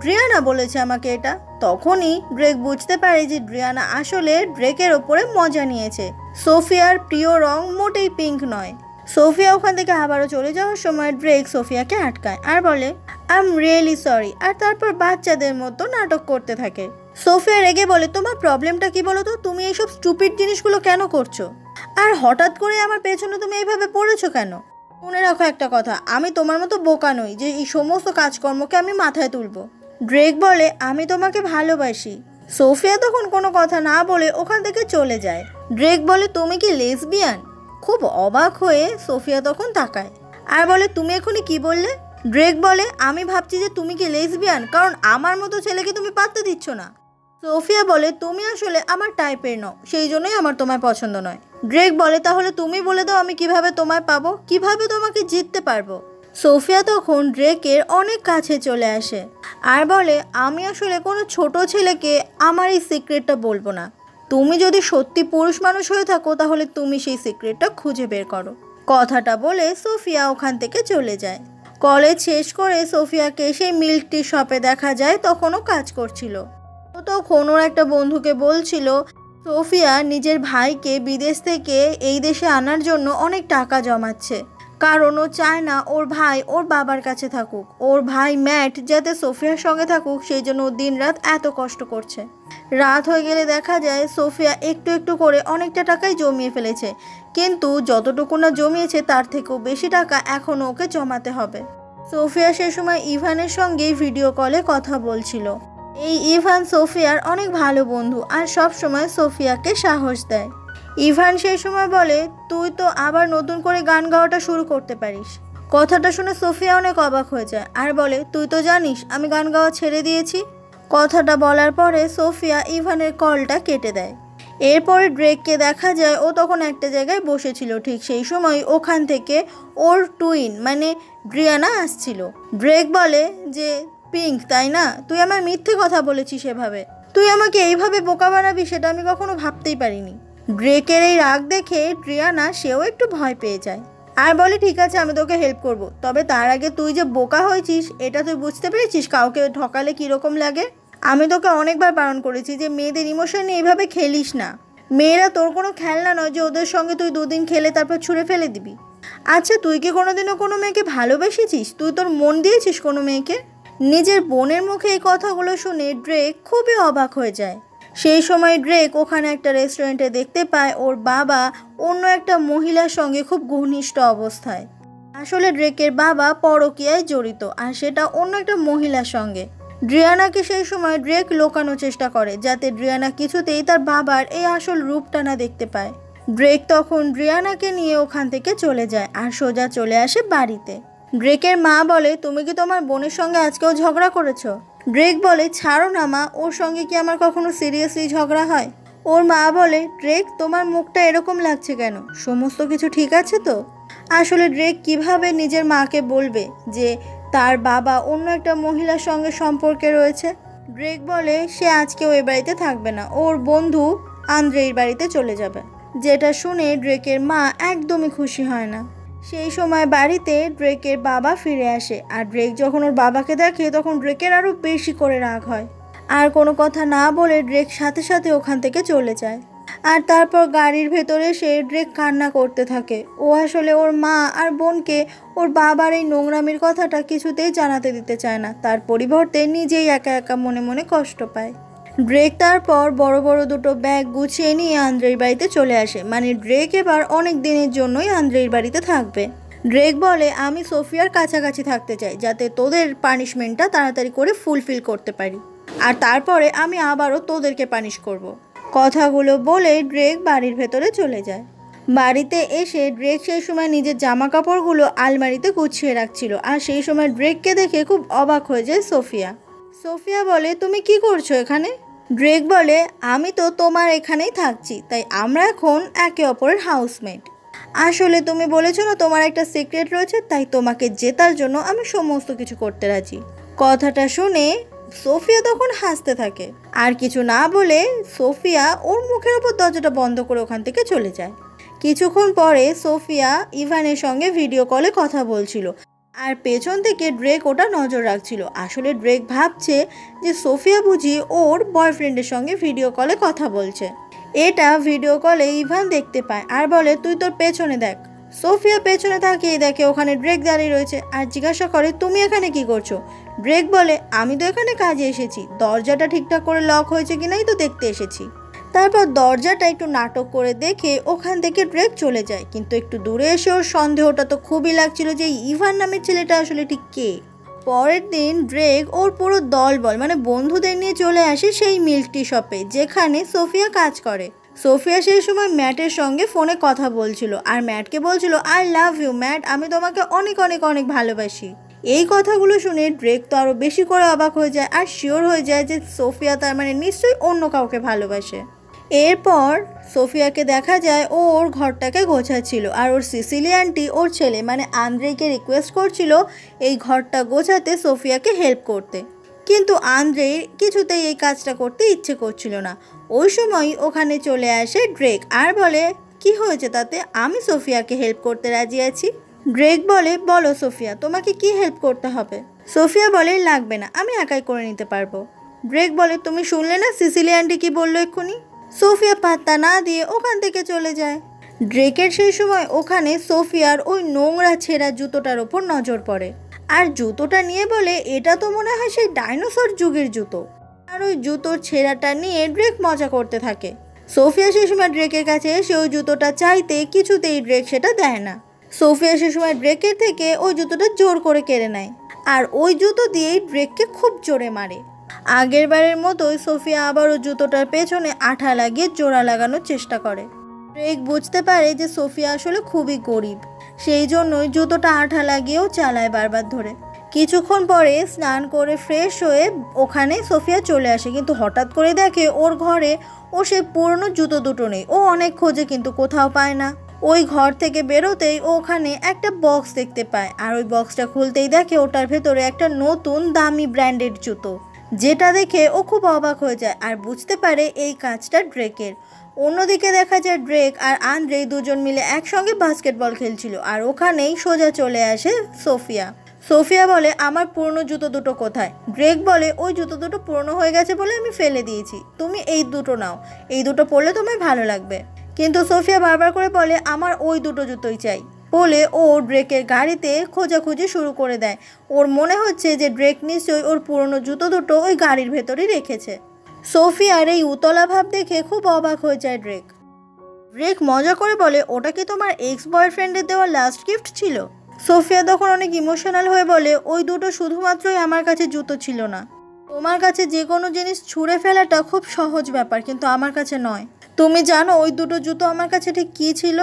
ড্রিয়ানা বলেছে আমাকে এটা। তখনই ড্রেক বুঝতে পারে যে ড্রিয়ানা আসলে ড্রেকের ওপরে মজা নিয়েছে। সোফিয়ার প্রিয় রং মোটেই পিঙ্ক নয়। সোফিয়া ওখান থেকে আবারও চলে যাওয়ার সময় ড্রেক সোফিয়াকে আটকায় আর বলে আই এম রিয়েলি সরি, আর তারপর বাচ্চাদের মতো নাটক করতে থাকে। সোফিয়া রেগে বলে তোমার প্রবলেমটা কি বলো তো? তুমি এইসব স্টুপিড জিনিসগুলো কেন করছো? আর হঠাৎ করে আমার পেছনে তুমি এইভাবে পড়েছো কেন? মনে রাখো একটা কথা, আমি তোমার মতো বোকা নই যে এই সমস্ত কাজকর্মকে আমি মাথায় তুলবো। ড্রেক বলে আমি তোমাকে ভালোবাসি। সোফিয়া তখন কোনো কথা না বলে ওখান থেকে চলে যায়। ড্রেক বলে তুমি কি লেসবিয়ান? খুব অবাক হয়ে সোফিয়া তখন তাকায় আর বলে তুমি এখনই কি বললে? ড্রেক বলে আমি ভাবছি যে তুমি কি লেসবিয়ান, কারণ আমার মতো ছেলেকে তুমি পাত্তা দিচ্ছ না। সোফিয়া বলে তুমি আসলে আমার টাইপের নও, সেই জন্যই আমার তোমায় পছন্দ নয়। ড্রেক বলে তাহলে তুমি বলে দাও আমি কিভাবে তোমায় পাবো, কিভাবে তোমাকে জিততে পারবো। সোফিয়া তখন ড্রেকের অনেক কাছে চলে আসে আর বলে আমি আসলে কোনো ছোট ছেলেকে আমার এই সিক্রেটটা বলবো না। তুমি যদি সত্যি পুরুষ মানুষ হয়ে থাকো তাহলে তুমি সেই সিক্রেটটা খুঁজে বের করো। কথাটা বলে সোফিয়া ওখান থেকে চলে যায়। কলেজ শেষ করে সোফিয়াকে সেই মিল্ক টি শপে দেখা যায়, তখনও কাজ করছিল। তো তখন ওর একটা বন্ধুকে বলছিল সোফিয়া নিজের ভাইকে বিদেশ থেকে এই দেশে আনার জন্য অনেক টাকা জমাচ্ছে, কারণ ও চায় না ওর ভাই ওর বাবার কাছে থাকুক। ওর ভাই ম্যাট যাতে সোফিয়ার সঙ্গে থাকুক, সেই জন্য ও দিন রাত এত কষ্ট করছে। রাত হয়ে গেলে দেখা যায় সোফিয়া একটু একটু করে অনেকটা টাকাই জমিয়ে ফেলেছে, কিন্তু যতটুকু না জমিয়েছে তার থেকেও বেশি টাকা এখনও ওকে জমাতে হবে। সোফিয়া সে সময় ইভানের সঙ্গে ভিডিও কলে কথা বলছিল। এই ইভান সোফিয়ার অনেক ভালো বন্ধু আর সব সময় সোফিয়াকে সাহস দেয়। ইভান সেই সময় বলে তুই তো আবার নতুন করে গান গাওয়াটা শুরু করতে পারিস। কথাটা শুনে সোফিয়া অনেক অবাক হয়ে যায় আর বলে তুই তো জানিস আমি গান গাওয়া ছেড়ে দিয়েছি। কথাটা বলার পরে সোফিয়া ইভানের কলটা কেটে দেয়। এরপরে ড্রেককে দেখা যায় ও তখন একটা জায়গায় বসেছিল। ঠিক সেই সময় ওখান থেকে ওর টুইন মানে ড্রিয়ানা আসছিল। ড্রেক বলে যে পিঙ্ক তাই না, তুই আমার মিথ্যে কথা বলেছিস, এভাবে তুই আমাকে এইভাবে বোকা বানাবি সেটা আমি কখনো ভাবতেই পারিনি। ড্রেকের এই রাগ দেখে ড্রিয়ানা সেও একটু ভয় পেয়ে যায় আর বলে ঠিক আছে আমি তোকে হেল্প করব, তবে তার আগে তুই যে বোকা হয়েছিস এটা তুই বুঝতে পেরেছিস কাউকে ঠকালে কীরকম লাগে? আমি তোকে অনেকবার বারণ করেছি যে মেয়েদের ইমোশন নিয়ে এইভাবে খেলিস না। মেয়েরা তোর কোনো খেলনা নয় যে ওদের সঙ্গে তুই দুদিন খেলে তারপর ছুঁড়ে ফেলে দিবি। আচ্ছা তুই কি কোনোদিনও কোনো মেয়েকে ভালোবেসেছিস? তুই তোর মন দিয়েছিস কোনো মেয়েকে? নিজের বোনের মুখে এই কথাগুলো শুনে ড্রেক খুবই অবাক হয়ে যায়। সেই সময় ড্রেক ওখানে একটা রেস্টুরেন্টে দেখতে পায় ওর বাবা অন্য একটা মহিলার সঙ্গে খুব ঘনিষ্ঠ অবস্থায়। আসলে ড্রেকের বাবা পরকীয়ায় জড়িত, আর সেটা অন্য একটা মহিলার সঙ্গে। ড্রিয়ানাকে সেই সময় ড্রেক লোকানোর চেষ্টা করে যাতে ড্রিয়ানা কিছুতেই তার বাবার এই আসল রূপটা না দেখতে পায়। ড্রেক তখন ড্রিয়ানাকে নিয়ে ওখান থেকে চলে যায় আর সোজা চলে আসে বাড়িতে। ড্রেকের মা বলে, তুমি কি তোমার বোনের সঙ্গে আজকেও ঝগড়া করেছো? ড্রেক বলে, ছাড়ো না মা, ওর সঙ্গে কি আমার কখনো সিরিয়াসলি ঝগড়া হয়? ওর মা বলে, ড্রেক তোমার মুখটা এরকম লাগছে কেন? সমস্ত কিছু ঠিক আছে তো? আসলে ড্রেক কিভাবে নিজের মাকে বলবে যে তার বাবা অন্য একটা মহিলার সঙ্গে সম্পর্কে রয়েছে? ড্রেক বলে সে আজকেও এ বাড়িতে থাকবে না, ওর বন্ধু আন্দ্রের বাড়িতে চলে যাবে। যেটা শুনে ড্রেকের মা একদমই খুশি হয় না। সেই সময় বাড়িতে ড্রেকের বাবা ফিরে আসে, আর ড্রেক যখন ওর বাবাকে দেখে তখন ড্রেকের আরও বেশি করে রাগ হয়। আর কোনো কথা না বলে ড্রেক সাথে সাথে ওখান থেকে চলে যায়। আর তারপর গাড়ির ভেতরে সে ড্রেক কান্না করতে থাকে। ও আসলে ওর মা আর বোনকে ওর বাবার এই নোংরামির কথাটা কিছুতেই জানাতে দিতে চায় না, তার পরিবর্তে নিজেই একা একা মনে মনে কষ্ট পায়। ড্রেক তারপর বড় বড় দুটো ব্যাগ গুছিয়ে নিয়ে আন্দ্রের বাড়িতে চলে আসে। মানে ড্রেক এবার অনেক দিনের জন্যই আন্দ্রের বাড়িতে থাকবে। ড্রেক বলে, আমি সোফিয়ার কাছাকাছি থাকতে চাই যাতে তোদের পানিশমেন্টটা তাড়াতাড়ি করে ফুলফিল করতে পারি, আর তারপরে আমি আবারও তোদেরকে পানিশ করব। কথাগুলো বলে ড্রেক বাড়ির ভেতরে চলে যায়। বাড়িতে এসে ড্রেক সেই সময় নিজের জামা কাপড়গুলো আলমারিতে গুছিয়ে রাখছিল, আর সেই সময় ড্রেককে দেখে খুব অবাক হয়ে যায় সোফিয়া। সোফিয়া বলে, তুমি কি করছো এখানে? ড্রেক বলে, আমি তো তোমার এখানেই থাকছি, তাই আমরা এখন একে অপরের হাউসমেট। আসলে তুমি বলেছো না তোমার একটা সিক্রেট রয়েছে, তাই তোমাকে জেতার জন্য আমি সমস্ত কিছু করতে রাজি। কথাটা শুনে সোফিয়া তখন হাসতে থাকে, আর কিছু না বলে সোফিয়া ওর মুখের ওপর দরজাটা বন্ধ করে ওখান থেকে চলে যায়। কিছুক্ষণ পরে সোফিয়া ইভানের সঙ্গে ভিডিও কলে কথা বলছিল, আর পেছন থেকে ড্রেক ওটা নজর রাখছিল। আসলে ড্রেক ভাবছে যে সোফিয়া বুঝি ওর বয়ফ্রেন্ডের সঙ্গে ভিডিও কলে কথা বলছে। এটা ভিডিও কলে ইভান দেখতে পায় আর বলে, তুই তোর পেছনে দেখ। সোফিয়া পেছনে তাকিয়ে দেখে ওখানে ড্রেক দাঁড়িয়ে রয়েছে, আর জিজ্ঞাসা করে, তুমি এখানে কি করছো? ড্রেক বলে, আমি তো এখানে কাজে এসেছি, দরজাটা ঠিকঠাক করে লক হয়েছে কিনাই তো দেখতে এসেছি। তারপর দরজাটা একটু নাটক করে দেখে ওখান থেকে ড্রেক চলে যায়। কিন্তু একটু দূরে এসে ওর সন্দেহটা তো খুবই লাগছিল যে ইভান নামের ছেলেটা আসলে ঠিক কে। পরের দিন ড্রেক ওর পুরো দলবল মানে বন্ধুদের নিয়ে চলে আসে সেই মিল্ক টি শপে যেখানে সোফিয়া কাজ করে। সোফিয়া সেই সময় ম্যাটের সঙ্গে ফোনে কথা বলছিল, আর ম্যাটকে বলছিল, আই লাভ ইউ ম্যাট, আমি তোমাকে অনেক অনেক অনেক ভালোবাসি। এই কথাগুলো শুনে ড্রেক তো আরও বেশি করে অবাক হয়ে যায়, আর শিওর হয়ে যায় যে সোফিয়া তার মানে নিশ্চয়ই অন্য কাউকে ভালোবাসে। এরপর সোফিয়াকে দেখা যায় ও ওর ঘরটাকে গোছাচ্ছিল, আর ওর সিসিলি আন্টি ওর ছেলে মানে আন্দ্রেকে রিকোয়েস্ট করছিল এই ঘরটা গোছাতে সোফিয়াকে হেল্প করতে। কিন্তু আন্দ্রের কিছুতেই এই কাজটা করতে ইচ্ছে করছিল না। ওই সময় ওখানে চলে আসে ড্রেক আর বলে, কি হয়েছে তাতে, আমি সোফিয়াকে হেল্প করতে রাজি আছি। ড্রেক বলে, বলো সোফিয়া, তোমাকে কি হেল্প করতে হবে? সোফিয়া বলে, লাগবে না, আমি একাই করে নিতে পারবো। ড্রেক বলে, তুমি শুনলে না সিসিলি আন্টি কি বললো এক্ষুনি? সোফিয়া পাত্তা না দিয়ে ওখান থেকে চলে যায়। ড্রেকের সেই সময় ওখানে সোফিয়ার ওই নোংরা ছেঁড়া জুতোটার ওপর নজর পড়ে, আর জুতোটা নিয়ে বলে, এটা তো মনে হয় সেই ডাইনোসর যুগের জুতো। আর ওই জুতোর ছেঁড়াটা নিয়ে ড্রেক মজা করতে থাকে। সোফিয়া সেই সময় ড্রেকের কাছে এসে ওই জুতোটা চাইতে কিছুতেই ড্রেক সেটা দেয় না। সোফিয়া সে সময় ড্রেকের থেকে ওই জুতোটা জোর করে কেড়ে নেয়, আর ওই জুতো দিয়েই ড্রেককে খুব জোরে মারে। আগের বারের মতোই সোফিয়া আবারও জুতোটার পেছনে আঠা লাগিয়ে জোড়া লাগানোর চেষ্টা করে। ড্রেক বুঝতে পারে যে সোফিয়া আসলে খুবই গরিব, সেই জন্যই জুতোটা আঠা লাগিয়েও চালায় বারবার ধরে। কিছুক্ষণ পরে স্নান করে ফ্রেশ হয়ে ওখানে সোফিয়া চলে আসে, কিন্তু হঠাৎ করে দেখে ওর ঘরে ও সে পুরনো জুতো দুটো নেই। ও অনেক খোঁজে কিন্তু কোথাও পায় না। ওই ঘর থেকে বেরোতেই ও ওখানে একটা বক্স দেখতে পায়, আর ওই বক্সটা খুলতেই দেখে ওটার ভেতরে একটা নতুন দামি ব্র্যান্ডেড জুতো, যেটা দেখে ও খুব অবাক হয়ে যায় আর বুঝতে পারে এই কাজটা ড্রেকের। অন্যদিকে দেখা যায় ড্রেক আর আন্দ্রে দুজন মিলে একসঙ্গে বাস্কেটবল খেলছিল, আর ওখানেই সোজা চলে আসে সোফিয়া। সোফিয়া বলে, আমার পুরনো জুতো দুটো কোথায়? ড্রেক বলে, ওই জুতো দুটো পুরনো হয়ে গেছে বলে আমি ফেলে দিয়েছি, তুমি এই দুটো নাও, এই দুটো পরলে তোমায় ভালো লাগবে। কিন্তু সোফিয়া বারবার করে বলে, আমার ওই দুটো জুতোই চাই বলে ও ড্রেকের গাড়িতে খোঁজাখুঁজি শুরু করে দেয়। ওর মনে হচ্ছে যে ড্রেক নিশ্চয়ই ওর পুরনো জুতো দুটো ওই গাড়ির ভেতরেই রেখেছে। সোফিয়ার এই উতলা ভাব দেখে খুব অবাক হয়ে যায় ড্রেক। ড্রেক মজা করে বলে, ওটা কি তোমার এক্স বয়ফ্রেন্ডের দেওয়া লাস্ট গিফট ছিল? সোফিয়া তখন অনেক ইমোশনাল হয়ে বলে, ওই দুটো শুধুমাত্রই আমার কাছে জুতো ছিল না, তোমার কাছে যে কোনো জিনিস ছুঁড়ে ফেলাটা খুব সহজ ব্যাপার, কিন্তু আমার কাছে নয়। তুমি জানো ওই দুটো জুতো আমার কাছে ঠিক কী ছিল?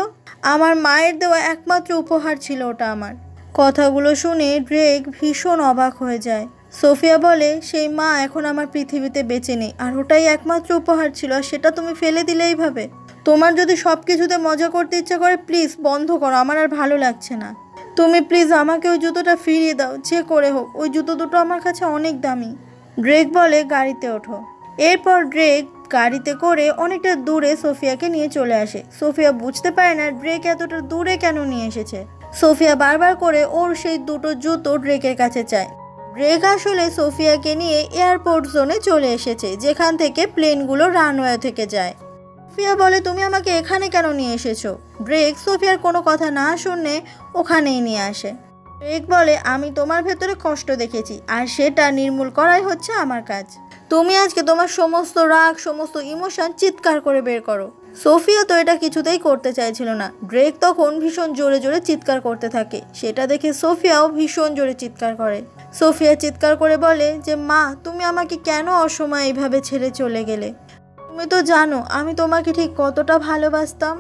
আমার মায়ের দেওয়া একমাত্র উপহার ছিল ওটা আমার। কথাগুলো শুনে ড্রেক ভীষণ অবাক হয়ে যায়। সোফিয়া বলে, সেই মা এখন আমার পৃথিবীতে বেঁচে নেই, আর ওটাই একমাত্র উপহার ছিল, আর সেটা তুমি ফেলে দিলে এইভাবে। তোমার যদি সব কিছুতে মজা করতে ইচ্ছা করে প্লিজ বন্ধ করো, আমার আর ভালো লাগছে না। তুমি প্লিজ আমাকে ওই জুতোটা ফিরিয়ে দাও, যে করে হোক। ওই জুতো দুটো আমার কাছে অনেক দামি। ড্রেক বলে, গাড়িতে ওঠো। এরপর ড্রেক গাড়িতে করে অনেকটা দূরে সোফিয়াকে নিয়ে চলে আসে। সোফিয়া বুঝতে পারে না ড্রেক এতটা দূরে কেন নিয়ে এসেছে। সোফিয়া বারবার করে ওর সেই দুটো জুতো ড্রেকের কাছে চায়। ড্রেক আসলে সোফিয়াকে নিয়ে এয়ারপোর্ট জোনে চলে এসেছে, যেখান থেকে প্লেনগুলো রানওয়ে থেকে যায়। সোফিয়া বলে, তুমি আমাকে এখানে কেন নিয়ে এসেছো? ড্রেক সোফিয়ার কোনো কথা না শুনে ওখানেই নিয়ে আসে। ড্রেক বলে, আমি তোমার ভেতরে কষ্ট দেখেছি, আর সেটা নির্মূল করাই হচ্ছে আমার কাজ। তুমি আজকে তোমার সমস্ত রাগ, সমস্ত ইমোশন চিৎকার করে বের করো। সোফিয়া তো এটা কিছুতেই করতে চাইছিল না। ড্রেক তখন ভীষণ জোরে জোরে চিৎকার করতে থাকে। সেটা দেখে সোফিয়াও ভীষণ জোরে চিৎকার করে। সোফিয়া চিৎকার করে বলে যে, মা, তুমি আমাকে কেন অসময়ে এইভাবে ছেড়ে চলে গেলে? তুমি তো জানো আমি তোমাকে ঠিক কতটা ভালোবাসতাম।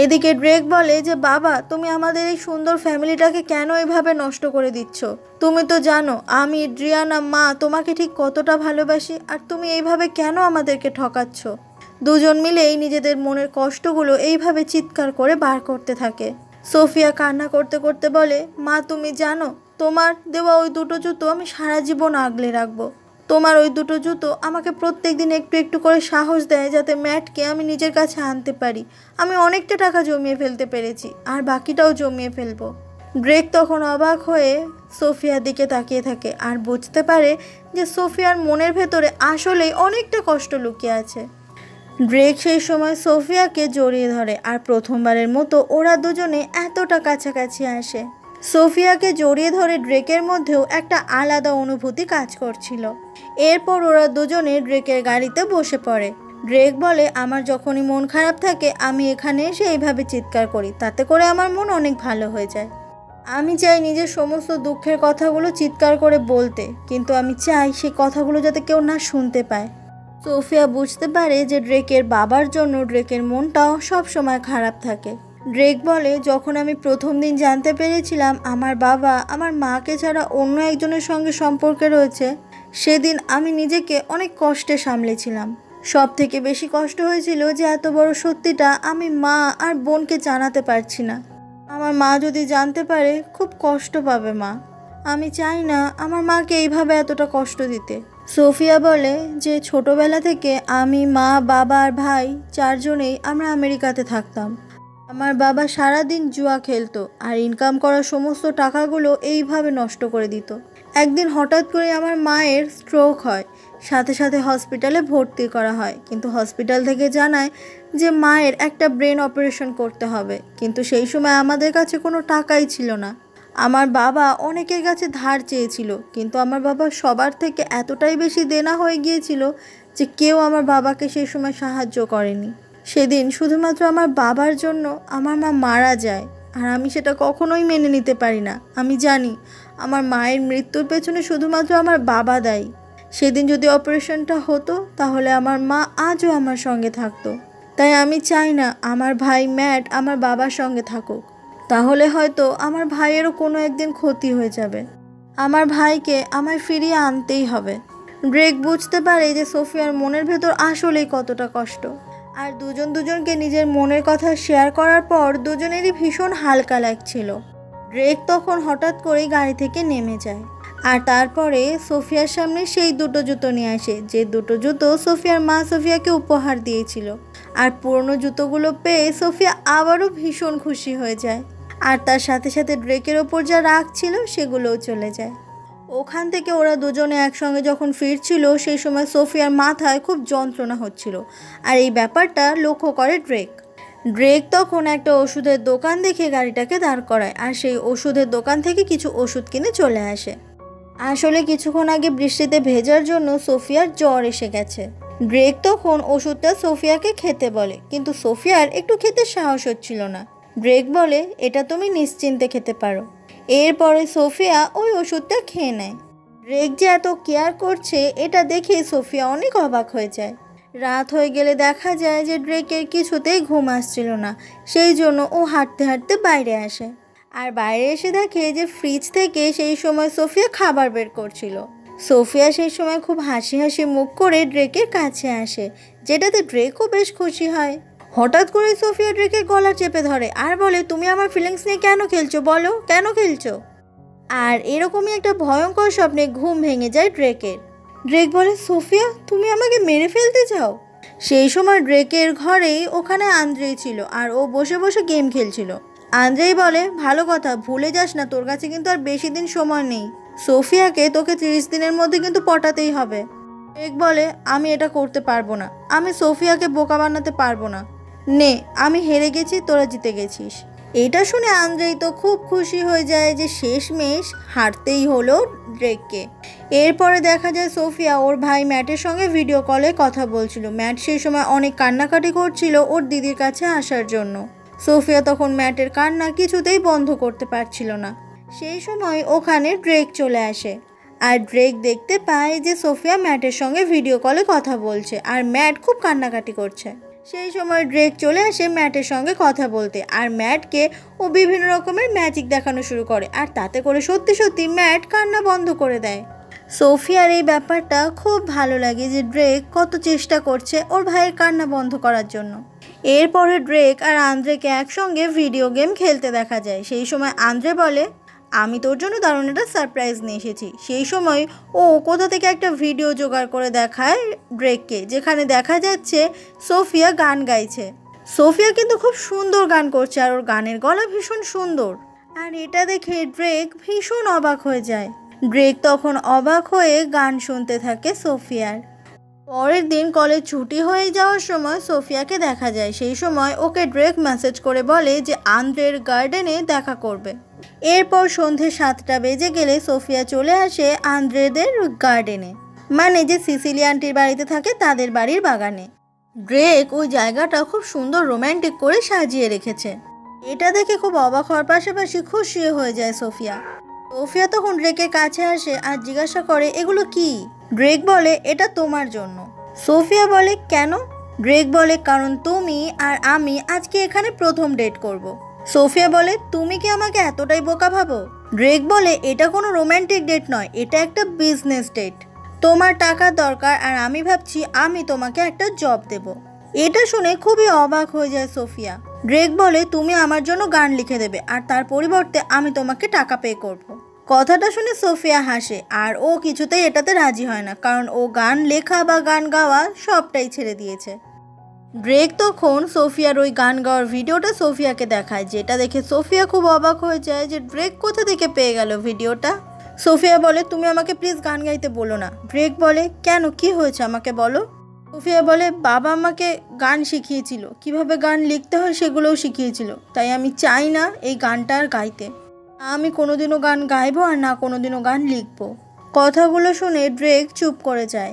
এদিকে ড্রেক বলে যে, বাবা, তুমি আমাদের এই সুন্দর ফ্যামিলিটাকে কেন এভাবে নষ্ট করে দিচ্ছ? তুমি তো জানো আমি, ড্রিয়ানা, মা তোমাকে ঠিক কতটা ভালোবাসি, আর তুমি এইভাবে কেন আমাদেরকে ঠকাচ্ছ? দুজন মিলেই নিজেদের মনের কষ্টগুলো এইভাবে চিৎকার করে বার করতে থাকে। সোফিয়া কান্না করতে করতে বলে, মা, তুমি জানো তোমার দেওয়া ওই দুটো জুতো আমি সারা জীবন আগলে রাখবো। তোমার ওই দুটো জুতো আমাকে প্রত্যেক দিন একটু একটু করে সাহস দেয়, যাতে ম্যাটকে আমি নিজের কাছে আনতে পারি। আমি অনেকটা টাকা জমিয়ে ফেলতে পেরেছি, আর বাকিটাও জমিয়ে ফেলবো। ড্রেক তখন অবাক হয়ে সোফিয়ার দিকে তাকিয়ে থাকে, আর বুঝতে পারে যে সোফিয়ার মনের ভেতরে আসলেই অনেকটা কষ্ট লুকিয়ে আছে। ড্রেক সেই সময় সোফিয়াকে জড়িয়ে ধরে, আর প্রথমবারের মতো ওরা দুজনে এতটা কাছাকাছি আসে। সোফিয়াকে জড়িয়ে ধরে ড্রেকের মধ্যেও একটা আলাদা অনুভূতি কাজ করছিল। এরপর ওরা দুজনে ড্রেকের গাড়িতে বসে পড়ে। ড্রেক বলে, আমার যখনই মন খারাপ থাকে আমি এখানে এসে এইভাবে চিৎকার করি, তাতে করে আমার মন অনেক ভালো হয়ে যায়। আমি চাই নিজের সমস্ত দুঃখের কথাগুলো চিৎকার করে বলতে, কিন্তু আমি চাই সেই কথাগুলো যাতে কেউ না শুনতে পায়। সোফিয়া বুঝতে পারে যে ড্রেকের বাবার জন্য ড্রেকের মনটাও সব সময় খারাপ থাকে। ড্রেক বলে, যখন আমি প্রথম দিন জানতে পেরেছিলাম আমার বাবা আমার মাকে ছাড়া অন্য একজনের সঙ্গে সম্পর্কে রয়েছে, সেদিন আমি নিজেকে অনেক কষ্টে সামলেছিলাম। সব থেকে বেশি কষ্ট হয়েছিল যে এত বড় সত্যিটা আমি মা আর বোনকে জানাতে পারছি না। আমার মা যদি জানতে পারে খুব কষ্ট পাবে মা। আমি চাই না আমার মাকে এইভাবে এতটা কষ্ট দিতে। সোফিয়া বলে যে ছোটবেলা থেকে আমি, মা, বাবা আর ভাই চারজনেই আমরা আমেরিকাতে থাকতাম। আমার বাবা সারাদিন জুয়া খেলতো, আর ইনকাম করা সমস্ত টাকাগুলো এইভাবে নষ্ট করে দিত। একদিন হঠাৎ করে আমার মায়ের স্ট্রোক হয়, সাথে সাথে হসপিটালে ভর্তি করা হয়। কিন্তু হসপিটাল থেকে জানায় যে মায়ের একটা ব্রেন অপারেশন করতে হবে, কিন্তু সেই সময় আমাদের কাছে কোনো টাকাই ছিল না। আমার বাবা অনেকের কাছে ধার চেয়েছিল, কিন্তু আমার বাবা সবার থেকে এতটাই বেশি দেনা হয়ে গিয়েছিল যে কেউ আমার বাবাকে সেই সময় সাহায্য করেনি। সেদিন শুধুমাত্র আমার বাবার জন্য আমার মা মারা যায়, আর আমি সেটা কখনোই মেনে নিতে পারি না। আমি জানি আমার মায়ের মৃত্যুর পেছনে শুধুমাত্র আমার বাবা দায়ী। সেদিন যদি অপারেশনটা হতো তাহলে আমার মা আজও আমার সঙ্গে থাকতো। তাই আমি চাই না আমার ভাই ম্যাট আমার বাবার সঙ্গে থাকুক, তাহলে হয়তো আমার ভাইয়েরও কোনো একদিন ক্ষতি হয়ে যাবে। আমার ভাইকে আমায় ফিরিয়ে আনতেই হবে। ড্রেক বুঝতে পারে যে সোফিয়ার মনের ভেতর আসলেই কতটা কষ্ট, আর দুজনকে নিজের মনের কথা শেয়ার করার পর দুজনেরই ভীষণ হালকা লাগছিল। ড্রেক তখন হঠাৎ করেই গাড়ি থেকে নেমে যায়, আর তারপরে সোফিয়ার সামনে সেই দুটো জুতো নিয়ে আসে, যে দুটো জুতো সোফিয়ার মা সোফিয়াকে উপহার দিয়েছিল। আর পুরনো জুতোগুলো পেয়ে সোফিয়া আবারও ভীষণ খুশি হয়ে যায়, আর তার সাথে সাথে ড্রেকের ওপর যা রাগ ছিল সেগুলোও চলে যায়। ওখান থেকে ওরা দুজনে একসঙ্গে যখন ফিরছিল সেই সময় সোফিয়ার মাথায় খুব যন্ত্রণা হচ্ছিল, আর এই ব্যাপারটা লক্ষ্য করে ড্রেক তখন একটা ওষুধের দোকান দেখে গাড়িটাকে দাঁড় করায়, আর সেই ওষুধের দোকান থেকে কিছু ওষুধ কিনে চলে আসে। আসলে কিছুক্ষণ আগে বৃষ্টিতে ভেজার জন্য সোফিয়ার জ্বর এসে গেছে। ড্রেক তখন ওষুধটা সোফিয়াকে খেতে বলে, কিন্তু সোফিয়ার একটু খেতে সাহস হচ্ছিল না। ড্রেক বলে, এটা তুমি নিশ্চিন্তে খেতে পারো। এরপরে সোফিয়া ওই ওষুধটা খেয়ে নেয়। ড্রেক যে এত কেয়ার করছে এটা দেখে সোফিয়া অনেক অবাক হয়ে যায়। রাত হয়ে গেলে দেখা যায় যে ড্রেকের কিছুতেই ঘুম আসছিল না, সেই জন্য ও হাঁটতে হাঁটতে বাইরে আসে। আর বাইরে এসে দেখে যে ফ্রিজ থেকে সেই সময় সোফিয়া খাবার বের করছিল। সোফিয়া সেই সময় খুব হাসি হাসি মুখ করে ড্রেকের কাছে আসে, যেটাতে ড্রেকও বেশ খুশি হয়। হঠাৎ করে সোফিয়া ড্রেকের গলা চেপে ধরে আর বলে, তুমি আমার ফিলিংস নিয়ে কেন খেলছো, বলো কেন খেলছো? আর এরকমই একটা ভয়ঙ্কর স্বপ্নে ঘুম ভেঙে যায় ড্রেকের। ড্রেক বলে, সোফিয়া তুমি আমাকে মেরে ফেলতে চাও? সেই সময় ড্রেকের ঘরেই ওখানে আন্দ্রেই ছিল আর ও বসে বসে গেম খেলছিল। আন্দ্রেই বলে, ভালো কথা, ভুলে যাস না তোর কাছে কিন্তু আর বেশি দিন সময় নেই। সোফিয়াকে তোকে 30 দিনের মধ্যে কিন্তু পটাতেই হবে। ড্রেক বলে, আমি এটা করতে পারবো না, আমি সোফিয়াকে বোকা বানাতে পারবো না। নে, আমি হেরে গেছি, তোরা জিতে গেছিস। এটা শুনে আন্দ্রেই তো খুব খুশি হয়ে যায় যে শেষমেশ হারতেই হলো ড্রেককে। এরপরে দেখা যায় সোফিয়া ওর ভাই ম্যাটের সঙ্গে ভিডিও কলে কথা বলছিল। ম্যাট সেই সময় অনেক কান্নাকাটি করছিল ওর দিদির কাছে আসার জন্য। সোফিয়া তখন ম্যাটের কান্না কিছুতেই বন্ধ করতে পারছিল না। সেই সময় ওখানে ড্রেক চলে আসে আর ড্রেক দেখতে পায় যে সোফিয়া ম্যাটের সঙ্গে ভিডিও কলে কথা বলছে আর ম্যাট খুব কান্নাকাটি করছে। সেই সময় ড্রেক চলে আসে ম্যাটের সঙ্গে কথা বলতে আর ম্যাটকে ও বিভিন্ন রকমের ম্যাজিক দেখানো শুরু করে আর তাতে করে সত্যি সত্যি ম্যাট কান্না বন্ধ করে দেয়। সোফিয়ার এই ব্যাপারটা খুব ভালো লাগে যে ড্রেক কত চেষ্টা করছে ওর ভাইয়ের কান্না বন্ধ করার জন্য। এরপরে ড্রেক আর আন্দ্রেকে একসঙ্গে ভিডিও গেম খেলতে দেখা যায়। সেই সময় আন্দ্রে বলে, আমি তোর জন্য দারুণ একটা সারপ্রাইজ নিয়ে এসেছি। সেই সময় ও কোথা থেকে একটা ভিডিও জোগাড় করে দেখায় ড্রেককে, যেখানে দেখা যাচ্ছে সোফিয়া গান গাইছে। সোফিয়া কিন্তু খুব সুন্দর গান করছে আর ওর গানের গলা ভীষণ সুন্দর। আর এটা দেখে ড্রেক ভীষণ অবাক হয়ে যায়। ড্রেক তখন অবাক হয়ে গান শুনতে থাকে সোফিয়ার। পরের দিন কলেজ ছুটি হয়ে যাওয়ার সময় সোফিয়াকে দেখা যায়। সেই সময় ওকে ড্রেক মেসেজ করে বলে যে আন্দ্রের গার্ডেনে দেখা করবে। এরপর সন্ধে 7টা বেজে গেলে সোফিয়া চলে আসে আন্দ্রেদের গার্ডেনে, মানে যে সিসিলি আন্টির বাড়িতে থাকে তাদের বাড়ির বাগানে। ড্রেক ওই জায়গাটা খুব সুন্দর রোম্যান্টিক করে সাজিয়ে রেখেছে। এটা দেখে খুব অবাক হওয়ার পাশাপাশি খুশিও হয়ে যায় সোফিয়া। সোফিয়া তখন ড্রেকের কাছে আসে আর জিজ্ঞাসা করে, এগুলো কি? ড্রেক বলে, এটা তোমার জন্য। সোফিয়া বলে, কেন? ড্রেক বলে, কারণ তুমি আর আমি আজকে এখানে প্রথম ডেট করব। সোফিয়া বলে, তুমি কি আমাকে এতটাই বোকা ভাবো? ড্রেক বলে, এটা কোনো রোম্যান্টিক ডেট নয়, এটা একটা বিজনেস ডেট। তোমার টাকার দরকার আর আমি ভাবছি আমি তোমাকে একটা জব দেব। এটা শুনে খুবই অবাক হয়ে যায় সোফিয়া। ড্রেক বলে, তুমি আমার জন্য গান লিখে দেবে আর তার পরিবর্তে আমি তোমাকে টাকা পে করব। কথাটা শুনে সোফিয়া হাসে আর ও কিছুতেই এটাতে রাজি হয় না, কারণ ও গান লেখা বা গান গাওয়া সবটাই ছেড়ে দিয়েছে। ড্রেক তখন সোফিয়ার ওই গান গাওয়ার ভিডিওটা সোফিয়াকে দেখায়, যেটা দেখে সোফিয়া খুব অবাক হয়ে যায় যে ড্রেক কোথা থেকে পেয়ে গেল ভিডিওটা। সোফিয়া বলে, তুমি আমাকে প্লিজ গান গাইতে বলো না। ড্রেক বলে, কেন, কি হয়েছে আমাকে বলো। সোফিয়া বলে, বাবা আমাকে গান শিখিয়েছিল, কিভাবে গান লিখতে হয় সেগুলোও শিখিয়েছিল, তাই আমি চাই না এই গানটা আর গাইতে। আমি কোনোদিনও গান গাইবো আর না কোনোদিনও গান লিখবো। কথাগুলো শুনে ড্রেক চুপ করে যায়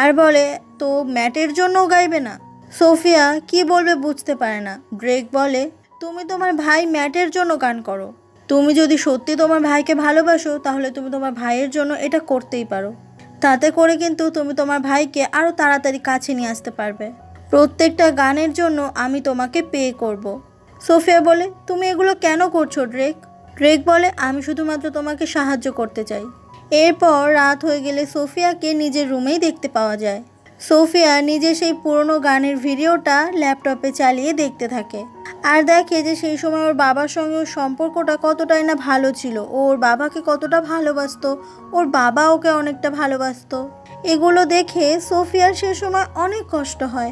আর বলে, তো ম্যাটের জন্যও গাইবে না? সোফিয়া কি বলবে বুঝতে পারে না। ড্রেক বলে, তুমি তোমার ভাই ম্যাটের জন্য গান করো। তুমি যদি সত্যি তোমার ভাইকে ভালোবাসো তাহলে তুমি তোমার ভাইয়ের জন্য এটা করতেই পারো। তাতে করে কিন্তু তুমি তোমার ভাইকে আরও তাড়াতাড়ি কাছে নিয়ে আসতে পারবে। প্রত্যেকটা গানের জন্য আমি তোমাকে পে করব। সোফিয়া বলে, তুমি এগুলো কেন করছো ড্রেক? ড্রেক বলে, আমি শুধুমাত্র তোমাকে সাহায্য করতে চাই। এরপর রাত হয়ে গেলে সোফিয়াকে নিজের রুমেই দেখতে পাওয়া যায়। সোফিয়া নিজে সেই পুরনো গানের ভিডিওটা ল্যাপটপে চালিয়ে দেখতে থাকে আর দেখে যে সেই সময় ওর বাবার সঙ্গে ওর সম্পর্কটা কতটাই না ভালো ছিল। ওর বাবাকে কতটা ভালোবাসতো, ওর বাবা ওকে অনেকটা ভালোবাসতো। এগুলো দেখে সোফিয়ার সে সময় অনেক কষ্ট হয়,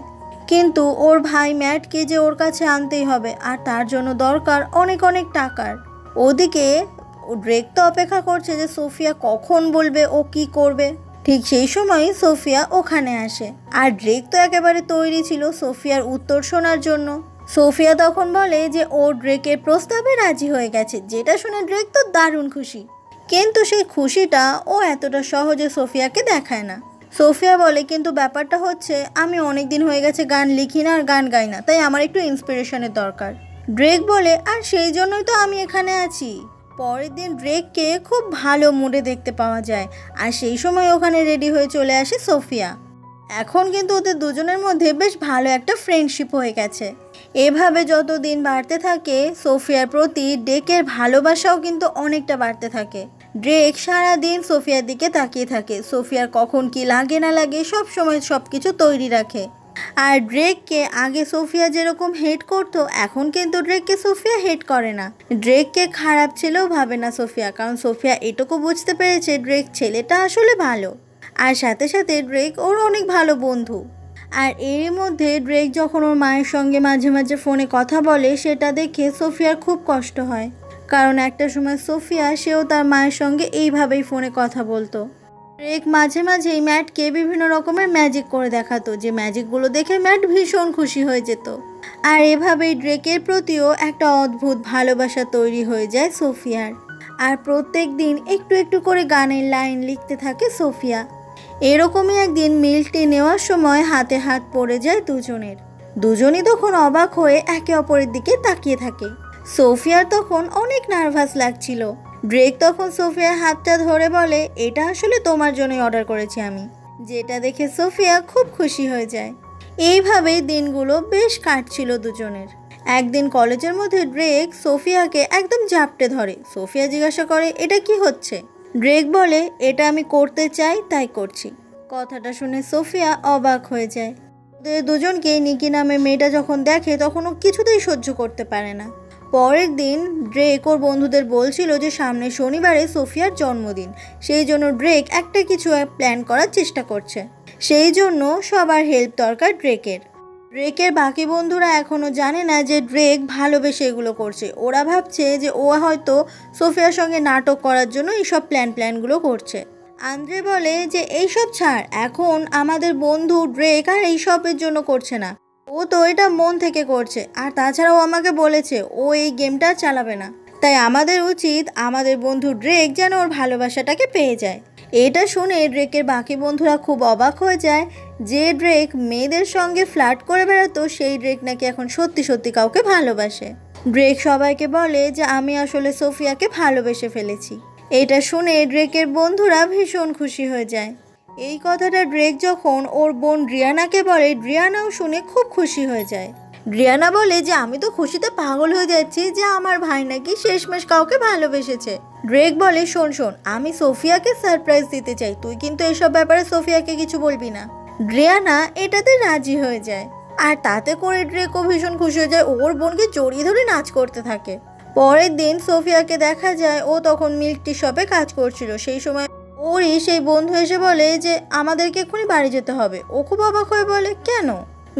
কিন্তু ওর ভাই ম্যাটকে যে ওর কাছে আনতেই হবে আর তার জন্য দরকার অনেক অনেক টাকার। ওদিকে ড্রেক তো অপেক্ষা করছে যে সোফিয়া কখন বলবে ও কি করবে। ঠিক সেই সময় সোফিয়া ওখানে আসে আর ড্রেক তো একেবারে তৈরি ছিল সোফিয়ার উত্তর শোনার জন্য। সোফিয়া তখন বলে যে ও ড্রেকের প্রস্তাবে রাজি হয়ে গেছে, যেটা শুনে ড্রেক তো দারুণ খুশি। কিন্তু সেই খুশিটা ও এতটা সহজে সোফিয়াকে দেখায় না। সোফিয়া বলে, কিন্তু ব্যাপারটা হচ্ছে আমি অনেক দিন হয়ে গেছে গান লিখি না আর গান গাই না, তাই আমার একটু ইন্সপিরেশনের দরকার। ড্রেক বলে, আর সেই জন্যই তো আমি এখানে আছি। পরের দিন ড্রেককে খুব ভালো মুডে দেখতে পাওয়া যায় আর সেই সময় ওখানে রেডি হয়ে চলে আসে সোফিয়া। এখন কিন্তু ওদের দুজনের মধ্যে বেশ ভালো একটা ফ্রেন্ডশিপ হয়ে গেছে। এভাবে যত দিন বাড়তে থাকে সোফিয়ার প্রতি ড্রেকের ভালোবাসাও কিন্তু অনেকটা বাড়তে থাকে। ড্রেক সারাদিন সোফিয়ার দিকে তাকিয়ে থাকে, সোফিয়ার কখন কি লাগে না লাগে সব সময় সব কিছু তৈরি রাখে। আর ড্রেককে আগে সোফিয়া যেরকম হেট করতো এখন কিন্তু ড্রেককে সোফিয়া হেট করে না। ড্রেককে খারাপ ছেলেও ভাবে না সোফিয়া, কারণ সোফিয়া এটুকু বুঝতে পেরেছে ড্রেক ছেলেটা আসলে ভালো। আর সাথে সাথে ড্রেক ওর অনেক ভালো বন্ধু। আর এর মধ্যে ড্রেক যখন ওর মায়ের সঙ্গে মাঝে মাঝে ফোনে কথা বলে সেটা দেখে সোফিয়ার খুব কষ্ট হয়, কারণ একটা সময় সোফিয়া সেও তার মায়ের সঙ্গে এইভাবেই ফোনে কথা বলতো। ড্রেক মাঝে মাঝেই ম্যাটকে বিভিন্ন রকমের ম্যাজিক করে দেখাতো, যে ম্যাজিকগুলো দেখে ম্যাট ভীষণ খুশি হয়ে যেত। আর এভাবেই ড্রেকের প্রতিও একটা অদ্ভুত ভালোবাসা তৈরি হয়ে যায় সোফিয়ার। আর প্রত্যেক দিন একটু একটু করে গানের লাইন লিখতে থাকে সোফিয়া। এরকমই একদিন মিল্ক টি নেওয়ার সময় হাতে হাত পড়ে যায় দুজনই তখন অবাক হয়ে একে অপরের দিকে তাকিয়ে থাকে। সোফিয়ার তখন অনেক নার্ভাস লাগছিল। ড্রেক তখন সোফিয়ার হাতটা ধরে বলে, এটা আসলে তোমার জন্যই অর্ডার করেছি আমি, যেটা দেখে সোফিয়া খুব খুশি হয়ে যায়। এইভাবেই দিনগুলো বেশ কাটছিল দুজনের। একদিন কলেজের মধ্যে ড্রেক সোফিয়াকে একদম জাপটে ধরে। সোফিয়া জিজ্ঞাসা করে, এটা কি হচ্ছে? ড্রেক বলে, এটা আমি করতে চাই তাই করছি। কথাটা শুনে সোফিয়া অবাক হয়ে যায়। ওদের দুজনকে নিকি নামে মেয়েটা যখন দেখে তখন ও কিছুতেই সহ্য করতে পারে না। পরের দিন ড্রেক ওর বন্ধুদের বলছিল যে সামনের শনিবারে সোফিয়ার জন্মদিন, সেই জন্য ড্রেক একটা কিছু প্ল্যান করার চেষ্টা করছে। সেই জন্য সবার হেল্প দরকার ড্রেকের বাকি বন্ধুরা এখনও জানে না যে ড্রেক ভালোবেসে এগুলো করছে। ওরা ভাবছে যে ও হয়তো সোফিয়ার সঙ্গে নাটক করার জন্য এইসব প্ল্যানগুলো করছে। আন্দ্রে বলে যে এইসব ছাড়, এখন আমাদের বন্ধু ড্রেক আর এইসবের জন্য করছে না, ও তো এটা মন থেকে করছে। আর তাছাড়াও আমাকে বলেছে ও এই গেমটা চালাবে না, তাই আমাদের উচিত আমাদের বন্ধু ড্রেক যেন ওর ভালোবাসাটাকে পেয়ে যায়। এটা শুনে ড্রেকের বাকি বন্ধুরা খুব অবাক হয়ে যায়। যে ড্রেক মেয়েদের সঙ্গে ফ্লার্ট করে বেড়াতো সেই ড্রেক নাকি এখন সত্যি সত্যি কাউকে ভালোবাসে। ড্রেক সবাইকে বলে যে আমি আসলে সোফিয়াকে ভালোবেসে ফেলেছি। এটা শুনে ড্রেকের বন্ধুরা ভীষণ খুশি হয়ে যায়। এই কথাটা ড্রেক যখন ওর বোন রিয়ানাকে বলে, রিয়ানাও শুনে খুব খুশি হয়ে যায়। রিয়ানা বলে যে আমি তো খুশিতে পাগল হয়ে যাচ্ছি যে আমার ভাই নাকি শেষমেশ কাউকে ভালোবেসেছে। ড্রেক বলে, শোন আমি সোফিয়াকে সারপ্রাইজ দিতে চাই, তুই কিন্তু এসব ব্যাপারে সোফিয়াকে কিছু বলবি না। রিয়ানা এটাতে রাজি হয়ে যায়। আর তাতে করে ড্রেকও ভীষণ খুশি হয়ে যায়, ওর বোনকে জড়িয়ে ধরে নাচ করতে থাকে। পরের দিন সোফিয়াকে দেখা যায় ও তখন মিল্ক টি শপে কাজ করছিল। সেই সময় ওরই সেই বন্ধু এসে বলে যে আমাদেরকে এক্ষুনি বাড়ি যেতে হবে। ও খুব অবাক হয়ে বলে, কেন?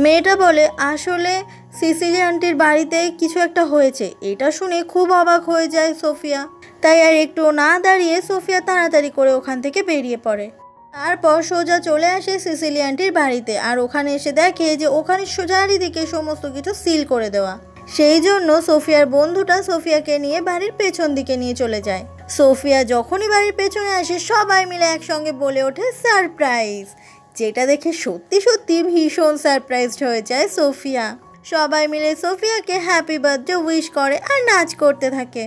মেয়েটা বলে, আসলে সিসিলি আন্টির বাড়িতে কিছু একটা হয়েছে। এটা শুনে খুব অবাক হয়ে যায় সোফিয়া। তাই আর একটু না দাঁড়িয়ে সোফিয়া তাড়াতাড়ি করে ওখান থেকে বেরিয়ে পড়ে। তারপর সোজা চলে আসে সিসিলি আন্টির বাড়িতে। আর ওখানে এসে দেখে যে ওখানে চারিদিকে সমস্ত কিছু সিল করে দেওয়া। সেই জন্য সোফিয়ার বন্ধুটা সোফিয়াকে নিয়ে বাড়ির পেছন দিকে নিয়ে চলে যায়। সোফিয়া যখনই বাড়ির পেছনে আসে সবাই মিলে একসঙ্গে বলে ওঠে সারপ্রাইজ, যেটা দেখে সত্যি সত্যি ভীষণ সারপ্রাইজড হয়ে যায় সোফিয়া। সবাই মিলে সোফিয়াকে হ্যাপি বার্থডে উইশ করে আর নাচ করতে থাকে।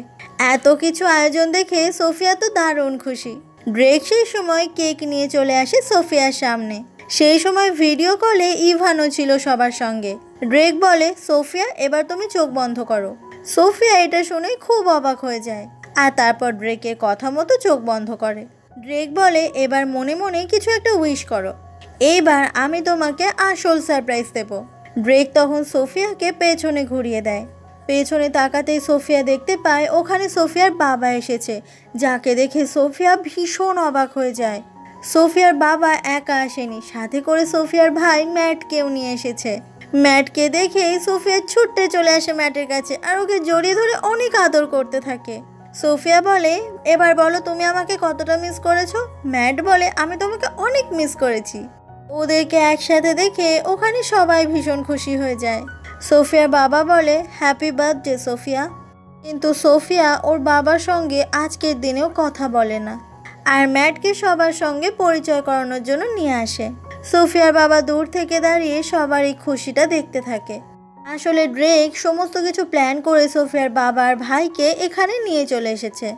এত কিছু আয়োজন দেখে সোফিয়া তো দারুণ খুশি। ড্রেক সেই সময় কেক নিয়ে চলে আসে সোফিয়ার সামনে। সেই সময় ভিডিও কলে ইভানও ছিল সবার সঙ্গে। ড্রেক বলে, সোফিয়া এবার তুমি চোখ বন্ধ করো। সোফিয়া এটা শুনে খুব অবাক হয়ে যায় আর তারপর ড্রেকের কথা মতো চোখ বন্ধ করে। ড্রেক বলে, এবার মনে মনে কিছু একটা উইশ করো, এইবার আমি তোমাকে আসল সারপ্রাইজ দেব। ড্রেক তখন সোফিয়াকে পেছনে ঘুরিয়ে দেয়। পেছনে তাকাতেই সোফিয়া দেখতে পায় ওখানে সোফিয়ার বাবা এসেছে, যাকে দেখে সোফিয়া ভীষণ অবাক হয়ে যায়। সোফিয়ার বাবা একা আসেনি, সাথে করে সোফিয়ার ভাই ম্যাটকেও নিয়ে এসেছে। ম্যাটকে দেখেই সোফিয়া ছুটতে চলে আসে ম্যাটের কাছে আর ওকে জড়িয়ে ধরে অনেক আদর করতে থাকে। সোফিয়া বলে, এবার বলো তুমি আমাকে কতটা মিস করেছো? ম্যাট বলে, আমি তোমাকে অনেক মিস করেছি। ওদেরকে একসাথে দেখে ওখানে সবাই ভীষণ খুশি হয়ে যায়। সোফিয়ার বাবা বলে, হ্যাপি বার্থডে সোফিয়া। কিন্তু সোফিয়া ওর বাবার সঙ্গে আজকের দিনেও কথা বলে না আর ম্যাটকে সবার সঙ্গে পরিচয় করানোর জন্য নিয়ে আসে। সোফিয়ার বাবা দূর থেকে দাঁড়িয়ে সবার এই খুশিটা দেখতে থাকে। আসলে ড্রেক সমস্ত কিছু প্ল্যান করে সোফিয়ার বাবার ভাইকে এখানে নিয়ে চলে এসেছে।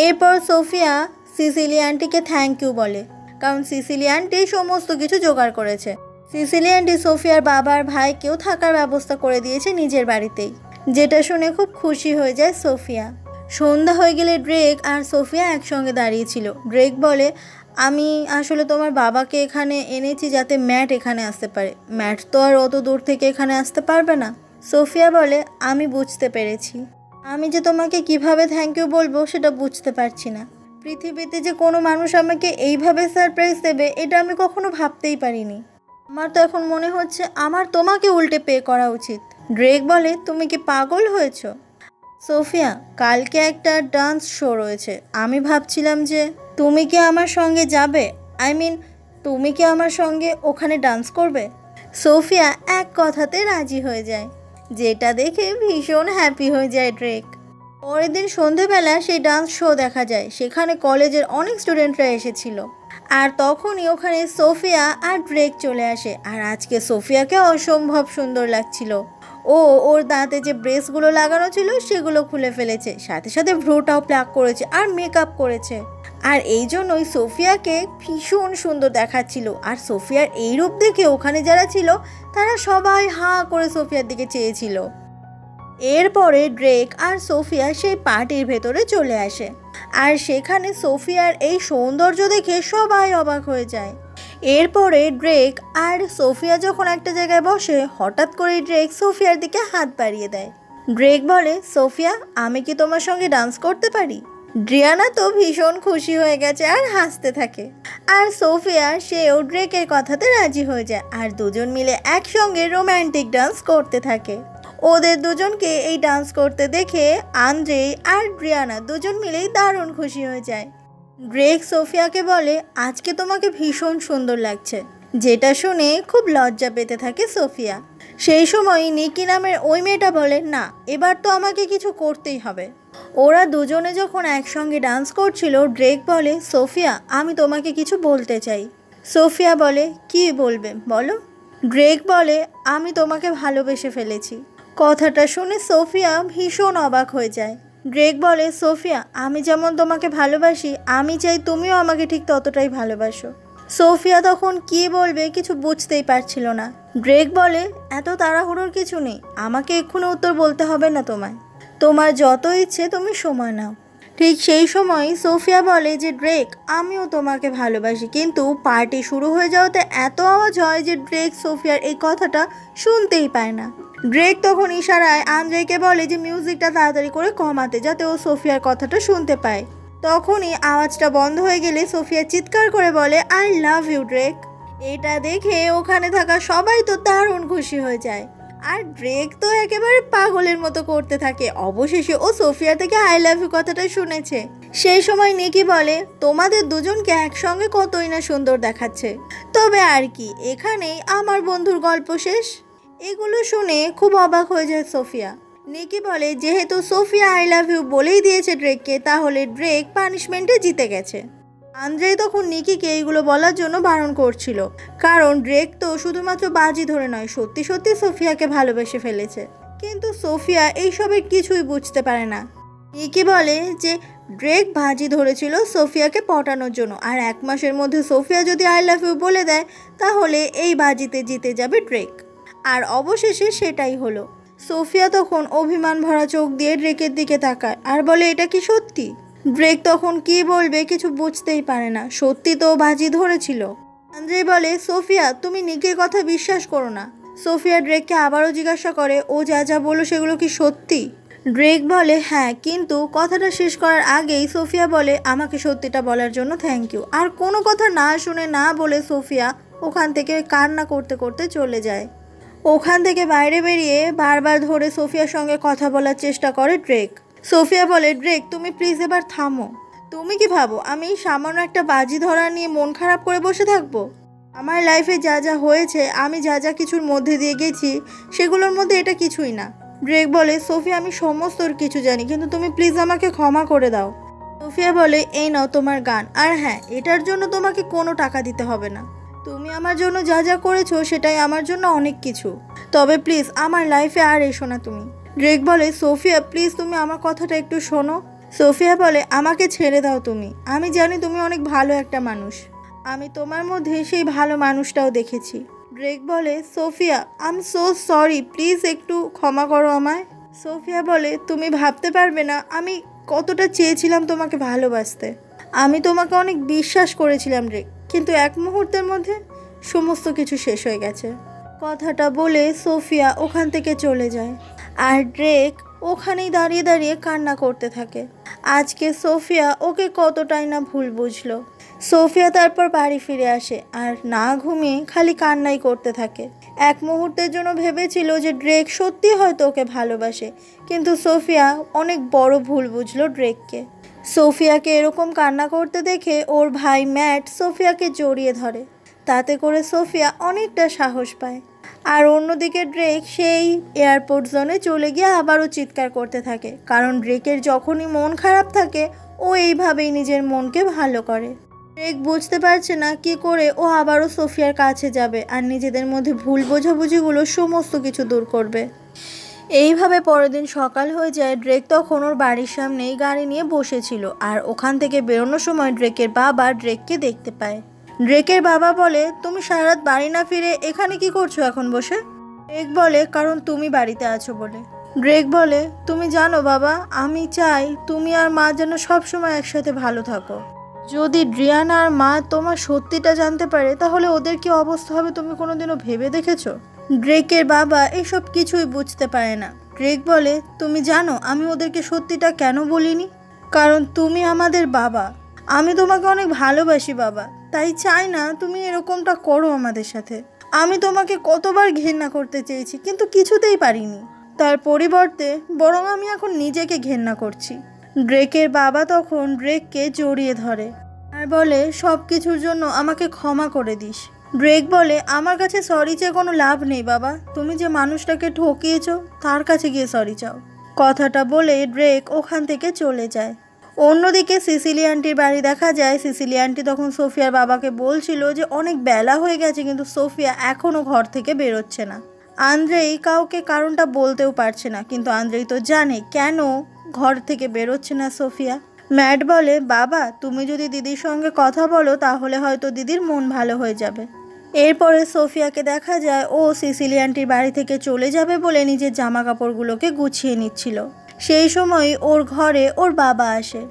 এরপর সোফিয়া সিসিলি আন্টিকে থ্যাংক ইউ বলে, কারণ সিসিলি আন্টি সমস্ত কিছু জোগাড় করেছে। সিসিলি আন্টি সোফিয়ার বাবার ভাইকেও থাকার ব্যবস্থা করে দিয়েছে নিজের বাড়িতেই, যেটা শুনে খুব খুশি হয়ে যায় সোফিয়া। সন্ধ্যা হয়ে গেলে ড্রেক আর সোফিয়া একসঙ্গে দাঁড়িয়েছিল। ড্রেক বলে, আমি আসলে তোমার বাবাকে এখানে এনেছি যাতে ম্যাট এখানে আসতে পারে। ম্যাট তো আর অত দূর থেকে এখানে আসতে পারবে না। সোফিয়া বলে, আমি বুঝতে পেরেছি। আমি যে তোমাকে কিভাবে থ্যাংক ইউ বলবো সেটা বুঝতে পারছি না। পৃথিবীতে যে কোনো মানুষ আমাকে এইভাবে সারপ্রাইজ দেবে এটা আমি কখনো ভাবতেই পারিনি। আমার তো এখন মনে হচ্ছে আমার তোমাকে উল্টে পে করা উচিত। ড্রেক বলে, তুমি কি পাগল হয়েছ? সোফিয়া, কালকে একটা ডান্স শো রয়েছে। আমি ভাবছিলাম যে তুমি কি আমার সঙ্গে যাবে, তুমি কি আমার সঙ্গে ওখানে ডান্স করবে? সোফিয়া এক কথাতে রাজি হয়ে যায়, যেটা দেখে ভীষণ হ্যাপি হয়ে যায় ড্রেক। পরের দিন সন্ধেবেলা সেই ডান্স শো দেখা যায়। সেখানে কলেজের অনেক স্টুডেন্টরা এসেছিল, আর তখনই ওখানে সোফিয়া আর ড্রেক চলে আসে। আর আজকে সোফিয়াকে অসম্ভব সুন্দর লাগছিল। ওর দাঁতে যে ব্রেসগুলো লাগানো ছিল সেগুলো খুলে ফেলেছে, সাথে সাথে ভ্রুটাও প্লাক করেছে আর মেকআপ করেছে। আর এই জন্যই সোফিয়াকে ভীষণ সুন্দর দেখাচ্ছিল। আর সোফিয়ার এই রূপ দেখে ওখানে যারা ছিল তারা সবাই হাঁ করে সোফিয়ার দিকে চেয়েছিল। এরপরে ড্রেক আর সোফিয়া সেই পার্টির ভেতরে চলে আসে, আর সেখানে সোফিয়ার এই সৌন্দর্য দেখে সবাই অবাক হয়ে যায়। এরপরে ড্রেক আর সোফিয়া যখন একটা জায়গায় বসে, হঠাৎ করে ড্রেক সোফিয়ার দিকে হাত বাড়িয়ে দেয়। ড্রেক বলে, সোফিয়া, আমি কি তোমার সঙ্গে ডান্স করতে পারি? ড্রিয়ানা তো ভীষণ খুশি হয়ে গেছে আর হাসতে থাকে। আর সোফিয়া সেও ড্রেকের কথাতে রাজি হয়ে যায়, আর দুজন মিলে একসঙ্গে রোম্যান্টিক ডান্স করতে থাকে। ওদের দুজনকে এই ডান্স করতে দেখে আন্দ্রে আর ড্রিয়ানা দুজন মিলেই দারুণ খুশি হয়ে যায়। ড্রেক সোফিয়াকে বলে, আজকে তোমাকে ভীষণ সুন্দর লাগছে, যেটা শুনে খুব লজ্জা পেতে থাকে সোফিয়া। সেই সময় নিকি নামের ওই মেয়েটা বলে, না, এবার তো আমাকে কিছু করতেই হবে। ওরা দুজনে যখন একসঙ্গে ডান্স করছিল, ড্রেক বলে, সোফিয়া, আমি তোমাকে কিছু বলতে চাই। সোফিয়া বলে, কি বলবে বলো? ড্রেক বলে, আমি তোমাকে ভালোবেসে ফেলেছি। কথাটা শুনে সোফিয়া ভীষণ অবাক হয়ে যায়। ড্রেক বলে, সোফিয়া, আমি যেমন তোমাকে ভালোবাসি, আমি চাই তুমিও আমাকে ঠিক ততটাই ভালোবাসো। সোফিয়া তখন কি বলবে কিছু বুঝতেই পারছিল না। ড্রেক বলে, এত তাড়াহুড়োর কিছু নেই, আমাকে এক্ষুনি উত্তর বলতে হবে না তোমায়। তোমার যত ইচ্ছে তুমি সময় নাও। ঠিক সেই সময় সোফিয়া বলে যে, ড্রেক, আমিও তোমাকে ভালোবাসি। কিন্তু পার্টি শুরু হয়ে যাওয়াতে এত আওয়াজ হয় যে ড্রেক সোফিয়ার এই কথাটা শুনতেই পায় না। ড্রেক তখন ইশারায় আন্দ্রেকে বলে যে মিউজিকটা তাড়াতাড়ি করে কমাতে, যাতে ও সোফিয়ার কথাটা শুনতে পায়। তখনই আওয়াজটা বন্ধ হয়ে গেলে সোফিয়া চিৎকার করে বলে, আই লাভ ইউ ড্রেক। এটা দেখে ওখানে থাকা সবাই তো দারুণ খুশি হয়ে যায়, আর ড্রেক তো একেবারে পাগলের মতো করতে থাকে। অবশেষে ও সোফিয়া থেকে আই লাভ ইউ কথাটা শুনেছে। সেই সময় নিকি বলে, তোমাদের দুজনকে একসঙ্গে কতই না সুন্দর দেখাচ্ছে, তবে আর কি, এখানেই আমার বন্ধুর গল্প শেষ। এগুলো শুনে খুব অবাক হয়ে যায় সোফিয়া। নিকি বলে, যেহেতু সোফিয়া আই লাভ ইউ বলেই দিয়েছে ড্রেককে, তাহলে ড্রেক পানিশমেন্টে জিতে গেছে। আন্দ্রে তখন নিকিকে এইগুলো বলার জন্য বারণ করছিল, কারণ ড্রেক তো শুধুমাত্র বাজি ধরে নয়, সত্যি সত্যি সোফিয়াকে ভালোবেসে ফেলেছে। কিন্তু সোফিয়া এইসবের কিছুই বুঝতে পারে না। নিকি বলে যে ড্রেক বাজি ধরেছিল সোফিয়াকে পটানোর জন্য, আর 1 মাসের মধ্যে সোফিয়া যদি আই লাভ ইউ বলে দেয় তাহলে এই বাজিতে জিতে যাবে ড্রেক। আর অবশেষে সেটাই হলো। সোফিয়া তখন অভিমান ভরা চোখ দিয়ে ড্রেকের দিকে তাকায় আর বলে, এটা কি সত্যি? ড্রেক তখন কি বলবে কিছু বুঝতেই পারে না, সত্যি তো বাজি ধরেছিল। আন্দ্রে বলে, সোফিয়া, তুমি নিকের কথা বিশ্বাস করো না। সোফিয়া ড্রেককে আবারও জিজ্ঞাসা করে, ও যা যা বললো সেগুলো কি সত্যি? ড্রেক বলে, হ্যাঁ, কিন্তু কথাটা শেষ করার আগেই সোফিয়া বলে, আমাকে সত্যিটা বলার জন্য থ্যাংক ইউ। আর কোনো কথা না শুনে না বলে সোফিয়া ওখান থেকে কান্না করতে করতে চলে যায়। ওখান থেকে বাইরে বেরিয়ে বারবার ধরে সোফিয়ার সঙ্গে কথা বলার চেষ্টা করে ড্রেক। সোফিয়া বলে, ড্রেক, তুমি প্লিজ এবার থামো। তুমি কি ভাবো আমি সামান্য একটা বাজি ধরা নিয়ে মন খারাপ করে বসে থাকবো? আমার লাইফে যা যা হয়েছে, আমি যা যা কিছুর মধ্যে দিয়ে গেছি, সেগুলোর মধ্যে এটা কিছুই না। ড্রেক বলে, সোফিয়া, আমি সমস্ত কিছু জানি, কিন্তু তুমি প্লিজ আমাকে ক্ষমা করে দাও। সোফিয়া বলে, এই নাও তোমার গান, আর হ্যাঁ, এটার জন্য তোমাকে কোনো টাকা দিতে হবে না। তুমি আমার জন্য যা যা করেছো সেটাই আমার জন্য অনেক কিছু, তবে প্লিজ আমার লাইফে আর এসো না তুমি। ড্রেক বলে, সোফিয়া, প্লিজ তুমি আমার কথাটা একটু শোনো। সোফিয়া বলে, আমাকে ছেড়ে দাও তুমি। আমি জানি তুমি অনেক ভালো একটা মানুষ, আমি তোমার মধ্যে সেই ভালো মানুষটাও দেখেছি। ড্রেক বলে, Sophia I am so sorry, please একটু ক্ষমা করো আমায়। সোফিয়া বলে, তুমি ভাবতে পারবে না আমি কতটা চেয়েছিলাম তোমাকে ভালোবাসতে। আমি তোমাকে অনেক বিশ্বাস করেছিলাম ড্রেক, কিন্তু এক মুহূর্তের মধ্যে সমস্ত কিছু শেষ হয়ে গেছে। কথাটা বলে সোফিয়া ওখান থেকে চলে যায়, আর ড্রেক ওখানেই দাঁড়িয়ে দাঁড়িয়ে কান্না করতে থাকে। আজকে সোফিয়া ওকে কতটাই না ভুল বুঝলো। সোফিয়া তারপর বাড়ি ফিরে আসে আর না ঘুমিয়ে খালি কান্নাই করতে থাকে। এক মুহূর্তের জন্য ভেবেছিল যে ড্রেক সত্যি হয়তো ওকে ভালোবাসে, কিন্তু সোফিয়া অনেক বড় ভুল বুঝলো ড্রেককে। সোফিয়াকে এরকম কান্না করতে দেখে ওর ভাই ম্যাট সোফিয়াকে জড়িয়ে ধরে, তাতে করে সোফিয়া অনেকটা সাহস পায়। আর অন্যদিকে ড্রেক সেই এয়ারপোর্ট জোনে চলে গিয়ে আবারও চিৎকার করতে থাকে, কারণ ড্রেকের যখনই মন খারাপ থাকে ও এইভাবেই নিজের মনকে ভালো করে। ড্রেক বুঝতে পারছে না কি করে ও আবারও সোফিয়ার কাছে যাবে আর নিজেদের মধ্যে ভুল বোঝাবুঝিগুলো সমস্ত কিছু দূর করবে। এইভাবে পরের দিন সকাল হয়ে যায়। ড্রেক তখন ওর বাড়ির সামনেই গাড়ি নিয়ে বসেছিল, আর ওখান থেকে বেরোনোর সময় ড্রেকের বাবা ড্রেককে দেখতে পায়। ড্রেকের বাবা বলে, তুমি সারা রাত বাড়ি না ফিরে এখানে কি করছো এখন বসে? ড্রেক বলে, কারণ তুমি বাড়িতে আছো বলে। ড্রেক বলে, তুমি জানো বাবা, আমি চাই তুমি আর মা যেন সবসময় একসাথে ভালো থাকো। যদি ড্রিয়ানা আর মা তোমার সত্যিটা জানতে পারে তাহলে ওদের কি অবস্থা হবে তুমি কোনোদিনও ভেবে দেখেছো? ড্রেকের বাবা এসব কিছুই বুঝতে পারে না। ড্রেক বলে, তুমি জানো আমি ওদেরকে সত্যিটা কেন বলিনি? কারণ তুমি আমাদের বাবা, আমি তোমাকে অনেক ভালোবাসি বাবা, তাই চাই না তুমি এরকমটা করো আমাদের সাথে। আমি তোমাকে কতবার ঘেন্না করতে চেয়েছি কিন্তু কিছুতেই পারিনি, তার পরিবর্তে বরং আমি এখন নিজেকে ঘেন্না করছি। ড্রেকের বাবা তখন ড্রেককে জড়িয়ে ধরে আর বলে, সব কিছুর জন্য আমাকে ক্ষমা করে দিস। ড্রেক বলে, আমার কাছে সরি চেয়ে কোনো লাভ নেই বাবা, তুমি যে মানুষটাকে ঠকিয়েছো তার কাছে গিয়ে সরি চাও। কথাটা বলে ড্রেক ওখান থেকে চলে যায়। অন্যদিকে সিসিলি আন্টির বাড়ি দেখা যায়। সিসিলি আন্টি তখন সোফিয়ার বাবাকে বলছিল যে অনেক বেলা হয়ে গেছে কিন্তু সোফিয়া এখনও ঘর থেকে বেরোচ্ছে না। আন্দ্রেই কাউকে কারণটা বলতেও পারছে না, কিন্তু আন্দ্রেই তো জানে কেন ঘর থেকে বেরোচ্ছে না সোফিয়া। ম্যাট বলে, বাবা তুমি যদি দিদির সঙ্গে কথা বলো তাহলে হয়তো দিদির মন ভালো হয়ে যাবে। এরপরে সোফিয়াকে দেখা যায় ও সিসিলি আন্টির বাড়ি থেকে চলে যাবে বলে নিজের জামা কাপড়গুলোকে গুছিয়ে নিচ্ছিল। সেই সময় ওর ঘরে ওর বাবা আসে।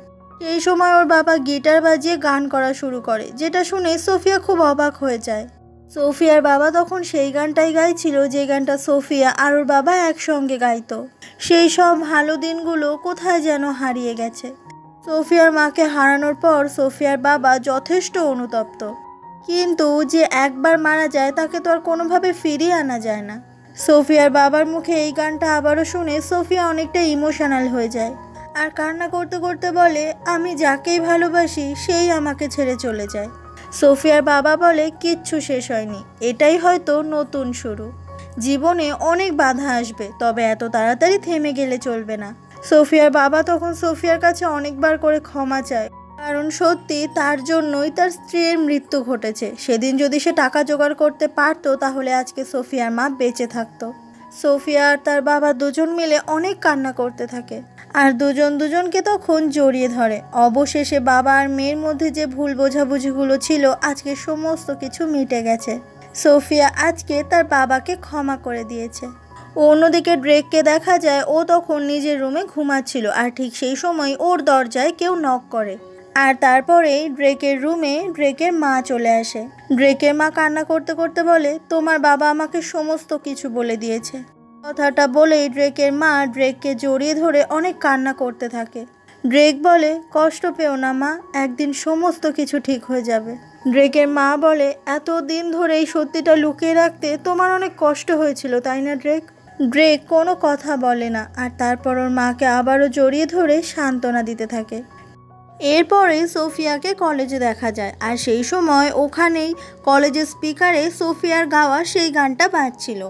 সেই সময় ওর বাবা গিটার বাজিয়ে গান করা শুরু করে, যেটা শুনে সোফিয়া খুব অবাক হয়ে যায়। সোফিয়ার বাবা তখন সেই গানটাই গাইছিল যে গানটা সোফিয়া আর ওর বাবা একসঙ্গে গাইতো। সেই সব ভালো দিনগুলো কোথায় যেন হারিয়ে গেছে। সোফিয়ার মাকে হারানোর পর সোফিয়ার বাবা যথেষ্ট অনুতপ্ত, কিন্তু যে একবার মারা যায় তাকে তো আর কোনোভাবে ফিরিয়ে আনা যায় না। সোফিয়ার বাবার মুখে এই গানটা আবারও শুনে সোফিয়া অনেকটা ইমোশনাল হয়ে যায় আর কান্না করতে করতে বলে, আমি যাকেই ভালোবাসি সেই আমাকে ছেড়ে চলে যায়। সোফিয়ার বাবা বলে, কিচ্ছু শেষ হয়নি, এটাই হয়তো নতুন শুরু। জীবনে অনেক বাধা আসবে, তবে এত তাড়াতাড়ি থেমে গেলে চলবে না। সোফিয়ার বাবা তখন সোফিয়ার কাছে অনেকবার করে ক্ষমা চায়, কারণ সত্যি তার জন্যই তার স্ত্রীর মৃত্যু ঘটেছে। সেদিন যদি সে টাকা জোগাড় করতে পারতো তাহলে আজকে সোফিয়ার মা বেঁচে থাকতো। সোফিয়া আর তার বাবা দুজন মিলে অনেক কান্না করতে থাকে আর দুজন দুজনকে তখন জড়িয়ে ধরে। অবশেষে বাবা আর মেয়ের মধ্যে যে ভুল বোঝাবুঝিগুলো ছিল আজকে সমস্ত কিছু মিটে গেছে। সোফিয়া আজকে তার বাবাকে ক্ষমা করে দিয়েছে। অন্যদিকে ড্রেককে দেখা যায় ও তখন নিজের রুমে ঘুমাচ্ছিল, আর ঠিক সেই সময় ওর দরজায় কেউ নক করে আর তারপরেই ড্রেকের রুমে ড্রেকের মা চলে আসে। ড্রেকের মা কান্না করতে করতে বলে, তোমার বাবা আমাকে সমস্ত কিছু বলে দিয়েছে। কথাটা বলেই ড্রেকের মা ড্রেককে জড়িয়ে ধরে অনেক কান্না করতে থাকে। ড্রেক বলে, কষ্ট পেও না মা, একদিন সমস্ত কিছু ঠিক হয়ে যাবে। ড্রেকের মা বলে, এত দিন ধরে এই সত্যিটা লুকিয়ে রাখতে তোমার অনেক কষ্ট হয়েছিল তাই না ড্রেক? ড্রেক কোনো কথা বলে না আর তারপর ওর মাকে আবারও জড়িয়ে ধরে সান্ত্বনা দিতে থাকে। এরপরে সোফিয়াকে কলেজে দেখা যায় আর সেই সময় ওখানেই কলেজের স্পিকারে সোফিয়ার গাওয়া সেই গানটা বাজছিল।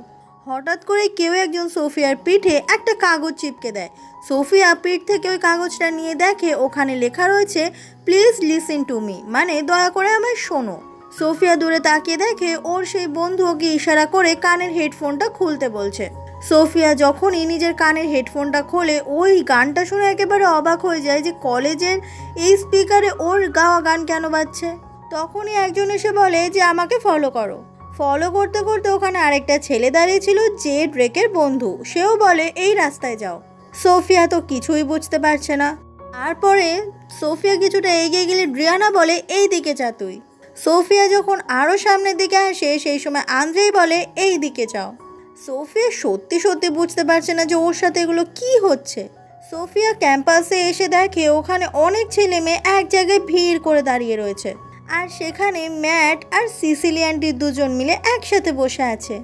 হঠাৎ করে কেউ একজন সোফিয়ার পিঠে একটা কাগজ চিপকে দেয়। সোফিয়া পিঠ থেকে ওই কাগজটা নিয়ে দেখে ওখানে লেখা রয়েছে, প্লিজ লিসেন টু মি, মানে দয়া করে আমায় শোনো। সোফিয়া দূরে তাকিয়ে দেখে ওর সেই বন্ধু ওকে ইশারা করে কানের হেডফোনটা খুলতে বলছে। সোফিয়া যখনই নিজের কানের হেডফোনটা খোলে ওই গানটা শুনে একেবারে অবাক হয়ে যায় যে কলেজের এই স্পিকারে ওর গাওয়া গান কেন বাজছে। তখনই একজন এসে বলে যে আমাকে ফলো করো। ফলো করতে করতে ওখানে আরেকটা ছেলে দাঁড়িয়ে ছিল যে ড্রেকের বন্ধু। সেও বলে এই রাস্তায় যাও। সোফিয়া তো কিছুই বুঝতে পারছে না। তারপরে সোফিয়া কিছুটা এগিয়ে গেলে ড্রিয়ানা বলে এই দিকে যা তুই। সোফিয়া যখন আরও সামনের দিকে আসে সেই সময় আন্দ্রেই বলে এই দিকে যাও। সোফিয়া সত্যি সত্যি বুঝতে পারছে না যে ওর সাথে এগুলো কি হচ্ছে। সোফিয়া ক্যাম্পাসে এসে দেখে ওখানে অনেক ছেলে মেয়ে এক জায়গায় ভিড় করে দাঁড়িয়ে রয়েছে, আর সেখানে ম্যাট আর সিসিলি আন্টি দুজন মিলে একসাথে বসে আছে।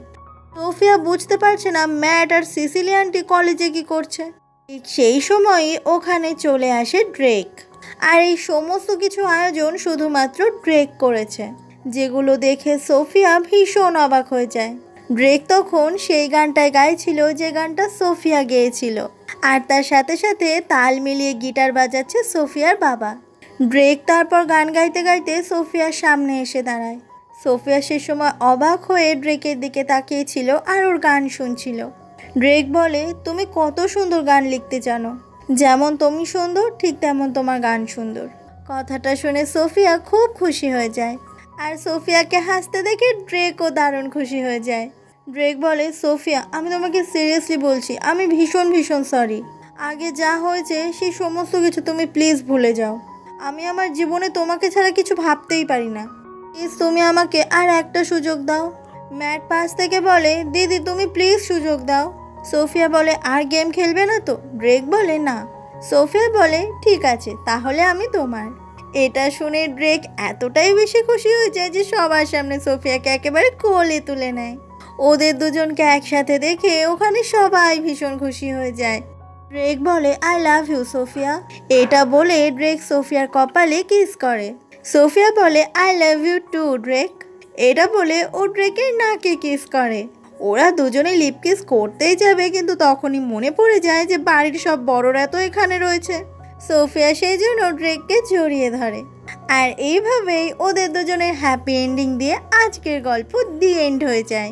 সোফিয়া বুঝতে পারছে না ম্যাট আর সিসিলি আন্টি কলেজে কি করছে। ঠিক সেই সময়ই ওখানে চলে আসে ড্রেক, আর এই সমস্ত কিছু আয়োজন শুধুমাত্র ড্রেক করেছে, যেগুলো দেখে সোফিয়া ভীষণ অবাক হয়ে যায়। ড্রেক তখন সেই গানটায় গাইছিল যে গানটা সোফিয়া গেয়েছিল, আর তার সাথে সাথে তাল মিলিয়ে গিটার বাজাচ্ছে সোফিয়ার বাবা। ড্রেক তারপর গান গাইতে গাইতে সোফিয়ার সামনে এসে দাঁড়ায়। সোফিয়া সে সময় অবাক হয়ে ড্রেকের দিকে তাকিয়েছিল আর ওর গান শুনছিল। ড্রেক বলে তুমি কত সুন্দর গান লিখতে জানো, যেমন তুমি সুন্দর ঠিক তেমন তোমার গান সুন্দর। কথাটা শুনে সোফিয়া খুব খুশি হয়ে যায়, আর সোফিয়াকে হাসতে দেখে ড্রেকও দারুণ খুশি হয়ে যায়। ড্রেক বলে সোফিয়া আমি তোমাকে সিরিয়াসলি বলছি, আমি ভীষণ ভীষণ সরি। আগে যা হয়েছে সেই সমস্ত কিছু তুমি প্লিজ ভুলে যাও। আমি আমার জীবনে তোমাকে ছাড়া কিছু ভাবতেই পারি না। প্লিজ তুমি আমাকে আর একটা সুযোগ দাও। ম্যাট পাশ থেকে বলে দিদি তুমি প্লিজ সুযোগ দাও। সোফিয়া বলে আর গেম খেলবে না তো? ড্রেক বলে না। সোফিয়া বলে ঠিক আছে তাহলে আমি তোমার। এটা শুনে ড্রেক এতটাই বেশি খুশি হয়ে যায় যে সবার সামনে সোফিয়াকে একেবারে কোলে তুলে নেয়। ওদের দুজনকে একসাথে দেখে ওখানে সবাই ভীষণ খুশি হয়ে যায়। ড্রেক বলে আই লাভ ইউ সোফিয়া। এটা বলে ড্রেক সোফিয়ার কপালে কিস করে। সোফিয়া বলে I love you to Drake. এটা বলে ও ড্রেকের নাকে কিস করে। ওরা দুজনে লিপ কিস করতেই যাবে, কিন্তু তখনই মনে পড়ে যায় যে বাড়ির সব বড়রা তো এখানে রয়েছে। সোফিয়া সেই জন্য ড্রেককে জড়িয়ে ধরে, আর এইভাবেই ওদের দুজনের হ্যাপি এন্ডিং দিয়ে আজকের গল্প দি এন্ড হয়ে যায়।